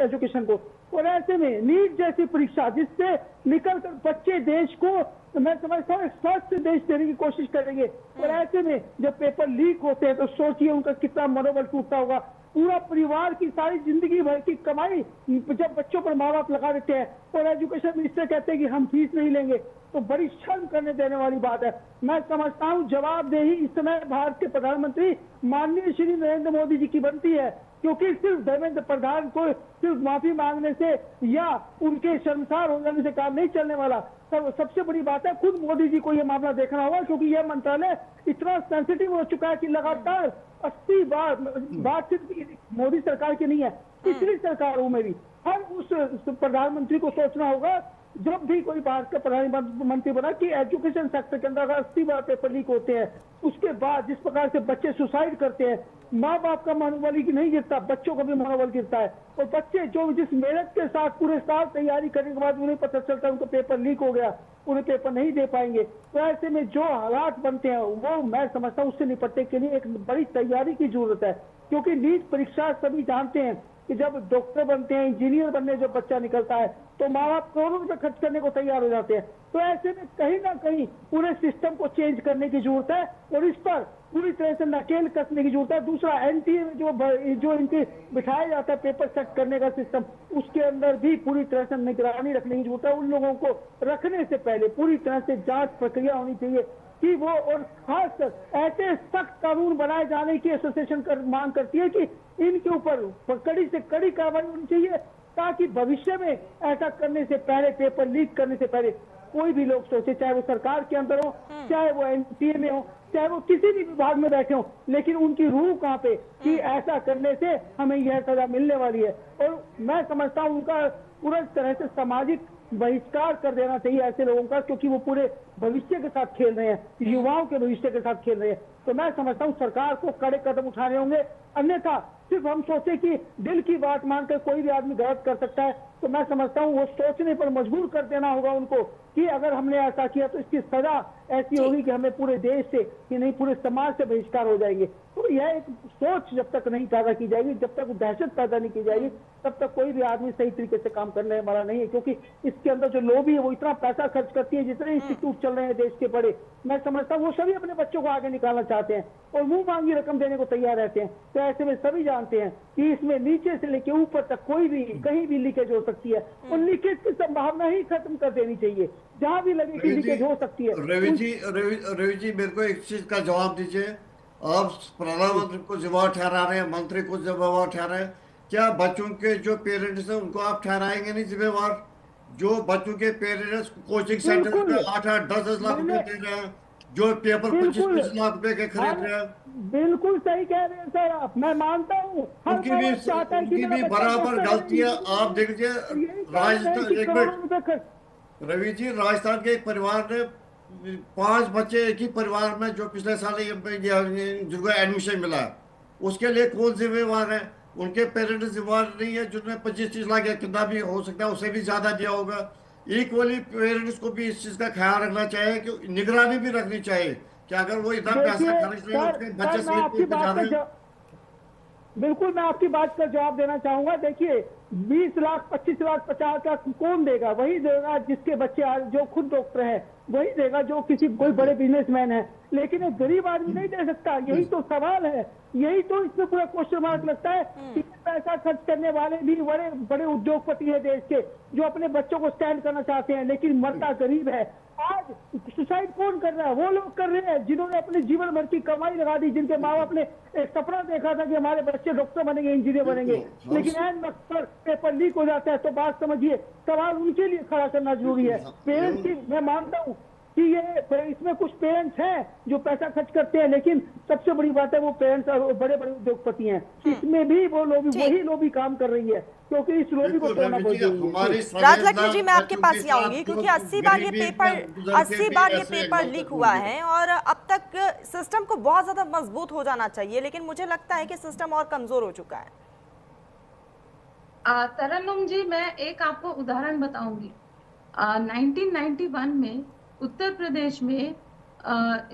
एजुकेशन को। और ऐसे में नीट जैसी परीक्षा जिससे निकल कर बच्चे देश को, मैं समझता हूँ, एक स्वस्थ देश देने की कोशिश करेंगे। और ऐसे में जब पेपर लीक होते हैं तो सोचिए उनका कितना मनोबल टूटता होगा। पूरा परिवार की सारी जिंदगी भर की कमाई जब बच्चों पर माँ बाप लगा देते हैं और एजुकेशन मिनिस्टर कहते हैं कि हम फीस नहीं लेंगे, तो बड़ी शर्म करने देने वाली बात है। मैं समझता हूँ जवाबदेही इस समय भारत के प्रधानमंत्री माननीय श्री नरेंद्र मोदी जी की बनती है, क्योंकि सिर्फ धर्मेंद्र प्रधान को सिर्फ माफी मांगने से या उनके शर्मसार हो जाने से काम नहीं चलने वाला। सबसे बड़ी बात है खुद मोदी जी को यह मामला देखना होगा, क्योंकि यह मंत्रालय इतना सेंसिटिव हो चुका है कि लगातार 80 बार बात सिर्फ मोदी सरकार की नहीं है, पिछली सरकारों में भी हर उस प्रधानमंत्री को सोचना होगा जब भी कोई भारत का प्रधानमंत्री बना कि एजुकेशन सेक्टर के अंदर 80 बार पेपर लीक होते हैं, उसके बाद जिस प्रकार से बच्चे सुसाइड करते हैं, माँ बाप का मनोबल ही नहीं गिरता, बच्चों का भी मनोबल गिरता है। और बच्चे जो जिस मेहनत के साथ पूरे साल तैयारी करने के बाद उन्हें पता चलता है उनको पेपर लीक हो गया, उन्हें पेपर नहीं दे पाएंगे, तो ऐसे में जो हालात बनते हैं वो मैं समझता हूँ उससे निपटने के लिए एक बड़ी तैयारी की जरूरत है। क्योंकि नीट परीक्षा सभी जानते हैं कि जब डॉक्टर बनते हैं, इंजीनियर बनने जब बच्चा निकलता है तो माँ बाप करोड़ों रुपए खर्च करने को तैयार हो जाते हैं। तो ऐसे में कहीं ना कहीं पूरे सिस्टम को चेंज करने की जरूरत है और इस पर पूरी तरह से नकेल कसने की जरूरत है। दूसरा, एनटीए में जो इनके बिठाया जाता है पेपर सेट करने का सिस्टम, उसके अंदर भी पूरी तरह से निगरानी रखने की जरूरत है। उन लोगों को रखने से पहले पूरी तरह से जांच प्रक्रिया होनी चाहिए कि वो, और खासकर ऐसे सख्त कानून बनाए जाने की एसोसिएशन मांग करती है कि इनके ऊपर कड़ी से कड़ी कार्रवाई होनी चाहिए, ताकि भविष्य में ऐसा करने से पहले, पेपर लीक करने से पहले कोई भी लोग सोचे, चाहे वो सरकार के अंदर हो, चाहे वो एनटीए में हो, चाहे वो किसी भी विभाग में बैठे हो, लेकिन उनकी रूह कहाँ पे कि ऐसा करने से हमें यह सजा मिलने वाली है। और मैं समझता हूँ उनका पूरा तरह से सामाजिक बहिष्कार कर देना चाहिए ऐसे लोगों का, क्योंकि वो पूरे भविष्य के साथ खेल रहे हैं, युवाओं के भविष्य के साथ खेल रहे हैं। तो मैं समझता हूँ सरकार को कड़े कदम उठाने होंगे, अन्यथा सिर्फ हम सोचे कि दिल की बात मानकर कोई भी आदमी गलत कर सकता है, तो मैं समझता हूँ वो सोचने पर मजबूर कर देना होगा उनको कि अगर हमने ऐसा किया तो इसकी सजा ऐसी होगी कि हमें पूरे देश से कि नहीं पूरे समाज से बहिष्कार हो जाएंगे। तो यह एक सोच जब तक नहीं पैदा की जाएगी, जब तक दहशत पैदा नहीं की जाएगी, तब तक कोई भी आदमी सही तरीके से काम करने वाला नहीं है। क्योंकि इसके अंदर जो लोभी है वो इतना पैसा खर्च करती है, जितने इंस्टीट्यूट चल रहे हैं देश के बड़े, मैं समझता हूँ वो सभी अपने बच्चों को आगे निकालना चाहते हैं और मुंह मांगी रकम देने को तैयार रहते हैं। तो ऐसे में सभी जानते हैं कि इसमें नीचे से लेकर ऊपर तक कोई भी कहीं भी लीकेज हो सकती है, और लीकेज की संभावना ही खत्म कर देनी चाहिए। जहाँ भी लगे कि लीकेज हो सकती है। रवि जी मेरे को एक चीज का जवाब दीजिए। आप प्रधानमंत्री को जिम्मेवार ठहरा रहे हैं, मंत्री को जिम्मेवार ठहरा रहे हैं, क्या बच्चों के जो पेरेंट्स हैं उनको आप ठहराएंगे नहीं जिम्मेवार? जो बच्चों के पेरेंट्स कोचिंग सेंटर में 8-8, 10-10 लाख रुपए दे रहे हैं, जो पेपर 25-25 लाख रुपए के खरीद रहे हैं। बिल्कुल सही कह रहे हैं सर आप, मैं मानता हूँ उनकी भी बराबर गलती है। आप देख लीजिए राजस्थान, एक मिनट रवि जी, राजस्थान के एक परिवार ने 5 बच्चे एक ही परिवार में जो पिछले साल जिनको एडमिशन मिला, उसके लिए कौन जिम्मेवार है? उनके पेरेंट्स जिम्मेवार नहीं है जिन्होंने 25-30 लाख या कितना भी हो सकता है उससे भी ज्यादा दिया होगा। इक्वली पेरेंट्स को भी इस चीज का ख्याल रखना चाहिए कि निगरानी भी रखनी चाहिए कि अगर वो इतना पैसा खर्च नहीं उसके बच्चे से। बिल्कुल मैं आपकी बात का जवाब देना चाहूंगा। देखिए 20 लाख, 25 लाख, 50 लाख कौन देगा? वही देगा जिसके बच्चे जो खुद डॉक्टर है, वही देगा जो किसी कोई बड़े बिजनेसमैन है, लेकिन एक गरीब आदमी नहीं दे सकता। यही तो सवाल है, यही तो इसमें पूरा क्वेश्चन मार्क लगता है कि पैसा खर्च करने वाले भी बड़े बड़े उद्योगपति है देश के, जो अपने बच्चों को स्टैंड करना चाहते हैं, लेकिन मरता गरीब है। आज सुसाइड कौन कर रहा है? वो लोग कर रहे हैं जिन्होंने अपने जीवन भर की कमाई लगा दी, जिनके माँ बाप ने एक सपना देखा था कि हमारे बच्चे डॉक्टर बनेंगे, इंजीनियर बनेंगे, लेकिन ऐन वक्त पर पेपर लीक हो जाता है। तो बात समझिए, सवाल उनके लिए खड़ा करना जरूरी है। पेरेंट्स की मैं मानता हूँ कि ये इसमें कुछ पेरेंट्स हैं जो पैसा खर्च करते हैं, लेकिन सबसे बड़ी बात है वो पेरेंट्स और बड़े बड़े उद्योगपति हैं, इसमें भी वो वही लोग काम कर रही है, क्योंकि इस लोभी को तोड़ना बहुत जरूरी है। राजलक्ष्मी जी, मैं आपके पास ही आऊंगी, क्योंकि 80 बार ये पेपर लीक हुआ है और अब तक सिस्टम को बहुत ज्यादा मजबूत हो जाना चाहिए, लेकिन मुझे लगता है कि सिस्टम और कमजोर हो चुका है। तरन्नुम जी, मैं एक आपको उदाहरण बताऊंगी। 1991 में उत्तर प्रदेश में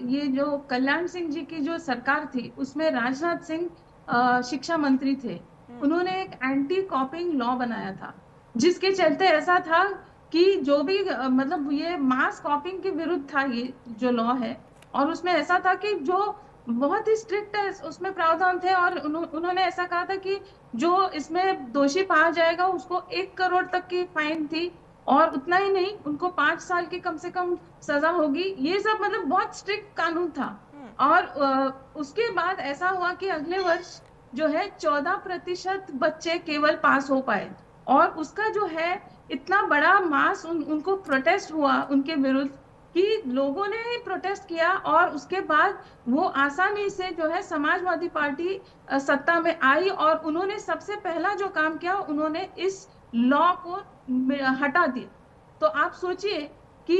ये जो कल्याण सिंह जी की जो सरकार थी, उसमें राजनाथ सिंह शिक्षा मंत्री थे। उन्होंने एक एंटी कॉपिंग लॉ बनाया था, जिसके चलते ऐसा था कि जो भी मतलब ये मास कॉपिंग के विरुद्ध था ये जो लॉ है, और उसमें ऐसा था कि जो बहुत ही स्ट्रिक्ट है उसमें प्रावधान थे, और उन्होंने ऐसा कहा था कि जो इसमें दोषी पाया जाएगा उसको 1 करोड़ तक की फाइन थी, और उतना ही नहीं, उनको 5 साल की कम से कम सजा होगी। ये सब मतलब बहुत स्ट्रिक्ट कानून था। और उसके बाद ऐसा हुआ कि अगले वर्ष जो है 14% बच्चे केवल पास हो पाए, और उसका जो है इतना बड़ा मास उनको प्रोटेस्ट हुआ उनके विरुद्ध कि लोगों ने ही प्रोटेस्ट किया, और उसके बाद वो आसानी से जो है समाजवादी पार्टी सत्ता में आई, और उन्होंने सबसे पहला जो काम किया, उन्होंने इस लॉ को हटा दिया। तो आप सोचिए कि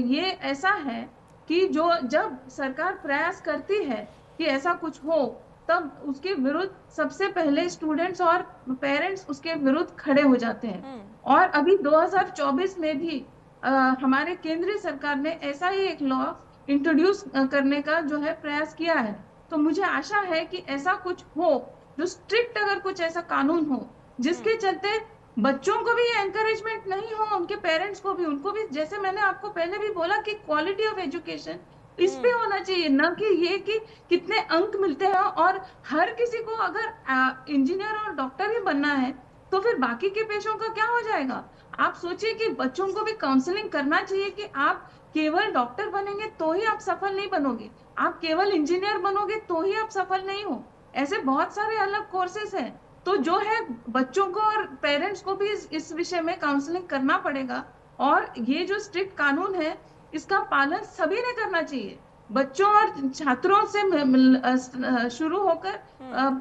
ये ऐसा है कि जो जब सरकार प्रयास करती है कि ऐसा कुछ हो, तब उसके विरुद्ध सबसे पहले स्टूडेंट्स और पेरेंट्स उसके विरुद्ध खड़े हो जाते हैं। और अभी 2024 में भी हमारे केंद्रीय सरकार ने ऐसा ही एक लॉ इंट्रोड्यूस करने का जो है प्रयास किया है। तो मुझे आशा है कि ऐसा कुछ हो, जो स्ट्रिक्ट अगर कुछ ऐसा कानून हो जिसके चलते बच्चों को भी एनकरेजमेंट नहीं हो, उनके पेरेंट्स को भी, उनको भी, जैसे मैंने आपको पहले भी बोला कि क्वालिटी ऑफ एजुकेशन इस पे होना चाहिए, न कि ये कि कितने अंक मिलते हैं। और हर किसी को अगर इंजीनियर और डॉक्टर ही बनना है तो फिर बाकी के पेशों का क्या हो जाएगा? आप सोचिए कि बच्चों को भी काउंसलिंग करना चाहिए कि आप केवल डॉक्टर बनेंगे तो ही आप सफल नहीं बनोगे, आप केवल इंजीनियर बनोगे तो ही आप सफल नहीं हो। ऐसे बहुत सारे अलग कोर्सेस हैं। तो जो है बच्चों को और पेरेंट्स को भी इस विषय में काउंसलिंग करना पड़ेगा, और ये जो स्ट्रिक्ट कानून है इसका पालन सभी ने करना चाहिए। बच्चों और छात्रों से शुरू होकर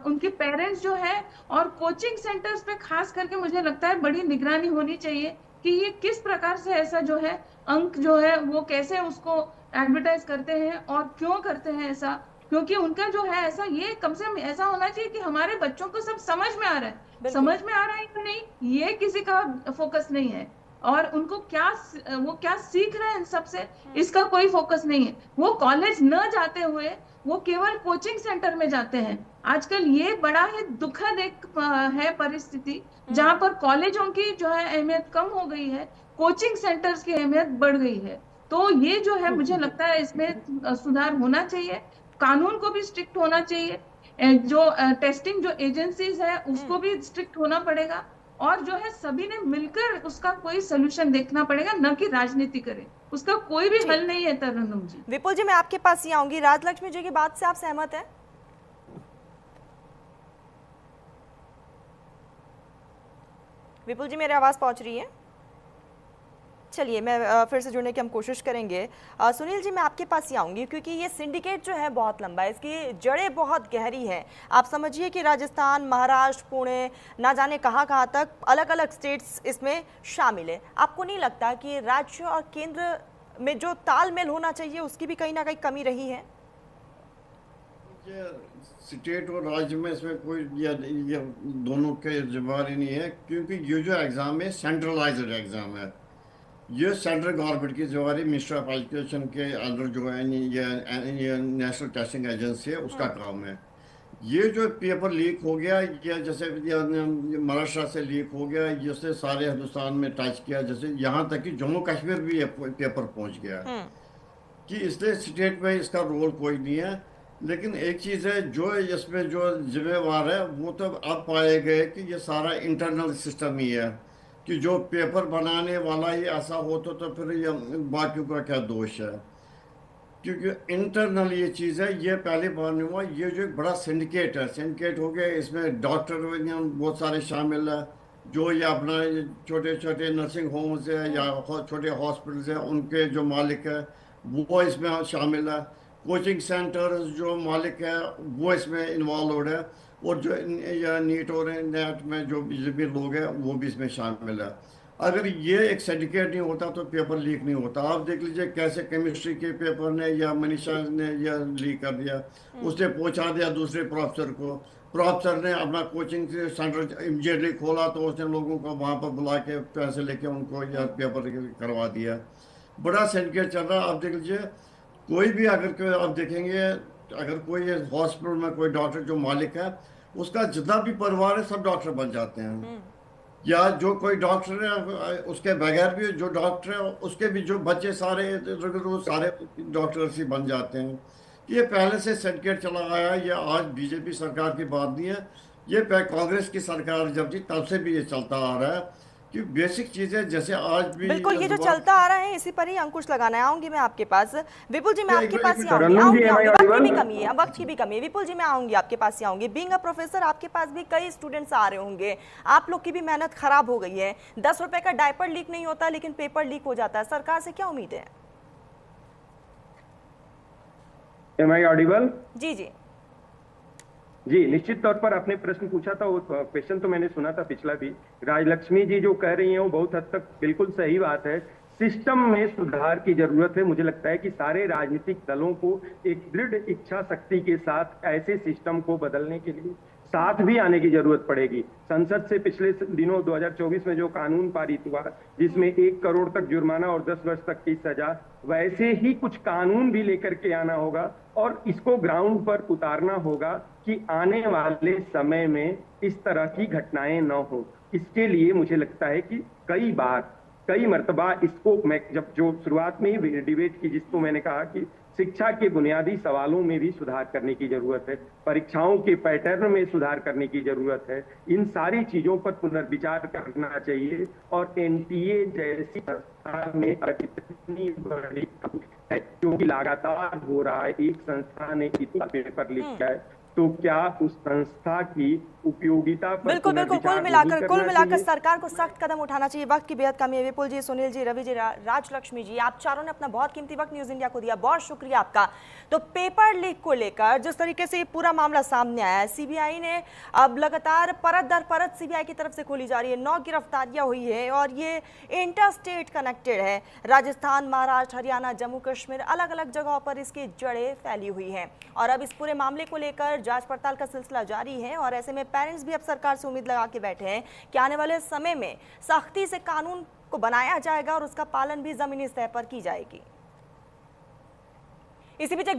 उनके पेरेंट्स जो है और कोचिंग सेंटर्स पे खास करके मुझे लगता है बड़ी निगरानी होनी चाहिए कि ये किस प्रकार से ऐसा जो है अंक जो है वो कैसे उसको एडवर्टाइज करते हैं और क्यों करते हैं ऐसा, क्योंकि उनका जो है ऐसा ये कम से कम ऐसा होना चाहिए कि हमारे बच्चों को सब समझ में आ रहा है, समझ में आ रहा है या नहीं ये किसी का फोकस नहीं है, और उनको वो क्या सीख रहे हैं इन सबसे इसका कोई फोकस नहीं है। वो कॉलेज न जाते हुए वो केवल कोचिंग सेंटर में जाते हैं। आजकल ये बड़ा ही दुखद एक है परिस्थिति जहां पर कॉलेजों की जो है अहमियत कम हो गई है, कोचिंग सेंटर्स की अहमियत बढ़ गई है। तो ये जो है मुझे लगता है इसमें सुधार होना चाहिए, कानून को भी स्ट्रिक्ट होना चाहिए, जो टेस्टिंग जो एजेंसीज है उसको भी स्ट्रिक्ट होना पड़ेगा, और जो है सभी ने मिलकर उसका कोई सोल्यूशन देखना पड़ेगा, न कि राजनीति करें। उसका कोई भी हल नहीं है। तरन्नुम जी, विपुल जी, मैं आपके पास ही आऊंगी। राजलक्ष्मी जी की बात से आप सहमत हैं? विपुल जी, मेरी आवाज पहुंच रही है? चलिए, मैं फिर से जुड़ने की हम कोशिश करेंगे। सुनील जी, मैं आपके पास ही आऊँगी क्योंकि ये सिंडिकेट जो है बहुत लंबा है, इसकी जड़ें बहुत गहरी हैं। आप समझिए कि राजस्थान, महाराष्ट्र, पुणे, ना जाने कहाँ कहाँ तक अलग अलग स्टेट्स इसमें शामिल है। आपको नहीं लगता कि राज्य और केंद्र में जो तालमेल होना चाहिए उसकी भी कहीं ना कहीं कमी रही है? स्टेट और राज्य में इसमें कोई ये दोनों के जिम्मेवारी नहीं है, क्योंकि ये जो एग्ज़ाम है सेंट्रलाइज्ड एग्ज़ाम है। ये सेंट्रल गवर्नमेंट की जिम्मेवारी मिनिस्टर ऑफ एजुकेशन के अंडर जो है ये नेशनल टेस्टिंग एजेंसी है उसका काम है। ये जो पेपर लीक हो गया, ये जैसे महाराष्ट्र से लीक हो गया, जिससे सारे हिंदुस्तान में टच किया, जैसे यहाँ तक कि जम्मू कश्मीर भी ये पेपर पहुँच गया कि इसलिए स्टेट में इसका रोल कोई नहीं है। लेकिन एक चीज़ है जो इसमें जो जिम्मेवार है वो तो अब पाए गए कि ये सारा इंटरनल सिस्टम ही है, कि जो पेपर बनाने वाला ही ऐसा हो तो फिर ये बाकियों का क्या दोष है, क्योंकि इंटरनल ये चीज़ है। ये पहली बार नहीं हुआ, ये जो एक बड़ा सिंडिकेट है, सिंडिकेट हो गया, इसमें डॉक्टर बहुत सारे शामिल है, जो ये अपना छोटे छोटे नर्सिंग होम्स है या छोटे हॉस्पिटल्स है उनके जो मालिक है वो इसमें शामिल है, कोचिंग सेंटर्स जो मालिक है वो इसमें इन्वॉल्व है, और जो नीट और नेट में जो भी लोग हैं वो भी इसमें शामिल है। अगर ये एक सिंडिकेट नहीं होता तो पेपर लीक नहीं होता। आप देख लीजिए कैसे केमिस्ट्री के पेपर ने या मनीषा ने यह लीक कर दिया, उसने पहुंचा दिया दूसरे प्रोफेसर को, प्रोफेसर ने अपना कोचिंग सेंटर इमीडिएटली खोला तो उसने लोगों को वहाँ पर बुला के पैसे लेके उनको यह पेपर करवा दिया। बड़ा सिंडिकेट चल रहा है। आप देख लीजिए कोई भी अगर आप देखेंगे, अगर कोई हॉस्पिटल में कोई डॉक्टर जो मालिक है उसका जितना भी परिवार है सब डॉक्टर बन जाते हैं, या जो कोई डॉक्टर है उसके बगैर भी जो डॉक्टर है उसके भी जो बच्चे सारे सारे डॉक्टर्स ही बन जाते हैं। ये पहले से सिंडिकेट चला आया, ये आज बीजेपी सरकार की बात नहीं है, ये कांग्रेस की सरकार जब थी तब से भी ये चलता आ रहा है कि बेसिक चीजें जैसे आज भी बिल्कुल ये जो चलता आ रहा है इसी पर ही अंकुश लगाना है। आऊंगी मैं आपके पास। विपुल जी, मैं आपके पास ही आऊंगी। वक्त की भी कमी है, वक्त की भी कमी है। विपुल जी, मैं आऊंगी आपके पास ही आऊंगी। बीइंग अ प्रोफेसर आपके पास भी कई स्टूडेंट्स आ रहे होंगे, आप लोग की भी मेहनत खराब हो गई है। 10 रुपए का डायपर लीक नहीं होता लेकिन पेपर लीक हो जाता है। सरकार से क्या उम्मीद है? Am I audible? जी जी जी, निश्चित तौर पर आपने प्रश्न पूछा था, वो क्वेश्चन तो मैंने सुना था पिछला भी। राजलक्ष्मी जी जो कह रही हैं वो बहुत हद तक बिल्कुल सही बात है। सिस्टम में सुधार की जरूरत है। मुझे लगता है कि सारे राजनीतिक दलों को एक दृढ़ इच्छा शक्ति के साथ ऐसे सिस्टम को बदलने के लिए साथ भी आने की जरूरत पड़ेगी। संसद से पिछले दिनों 2024 में जो कानून पारित हुआ जिसमें 1 करोड़ तक जुर्माना और 10 वर्ष तक की सजा, वैसे ही कुछ कानून भी लेकर के आना होगा और इसको ग्राउंड पर उतारना होगा कि आने वाले समय में इस तरह की घटनाएं न हो। इसके लिए मुझे लगता है कि कई मर्तबा इसको मैं जब जो शुरुआत में ही डिबेट की जिसको मैंने कहा कि शिक्षा के बुनियादी सवालों में भी सुधार करने की जरूरत है, परीक्षाओं के पैटर्न में सुधार करने की जरूरत है, इन सारी चीजों पर पुनर्विचार करना चाहिए। और एनटीए जैसी संस्था में इतनी बड़ी क्योंकि लगातार हो रहा है, एक संस्था ने इतना पेपर लिखा है तो क्या उस संस्था की उपयोगिता पर बिल्कुल बिल्कुल पुनर्विचार कुल नहीं मिलाकर करना चाहिए। सरकार को सख्त कदम उठाना चाहिए। वक्त की बेहद कमी है। विपुल जी, सुनील जी, रवि जी, राजलक्ष्मी जी, आप चारों ने अपना बहुत कीमती वक्त न्यूज इंडिया को दिया, बहुत शुक्रिया आपका। तो पेपर लीक को लेकर जिस तरीके से ये पूरा मामला सामने आया है, सीबीआई ने अब लगातार परत दर परत सीबीआई की तरफ से खोली जा रही है, 9 गिरफ्तारियां हुई है और ये इंटर स्टेट कनेक्टेड है। राजस्थान, महाराष्ट्र, हरियाणा, जम्मू कश्मीर, अलग अलग जगहों पर इसकी जड़ें फैली हुई हैं और अब इस पूरे मामले को लेकर जांच पड़ताल का सिलसिला जारी है और ऐसे में पेरेंट्स भी अब सरकार से उम्मीद लगा के बैठे हैं कि आने वाले समय में सख्ती से कानून को बनाया जाएगा और उसका पालन भी जमीनी स्तर पर की जाएगी। इसी बीच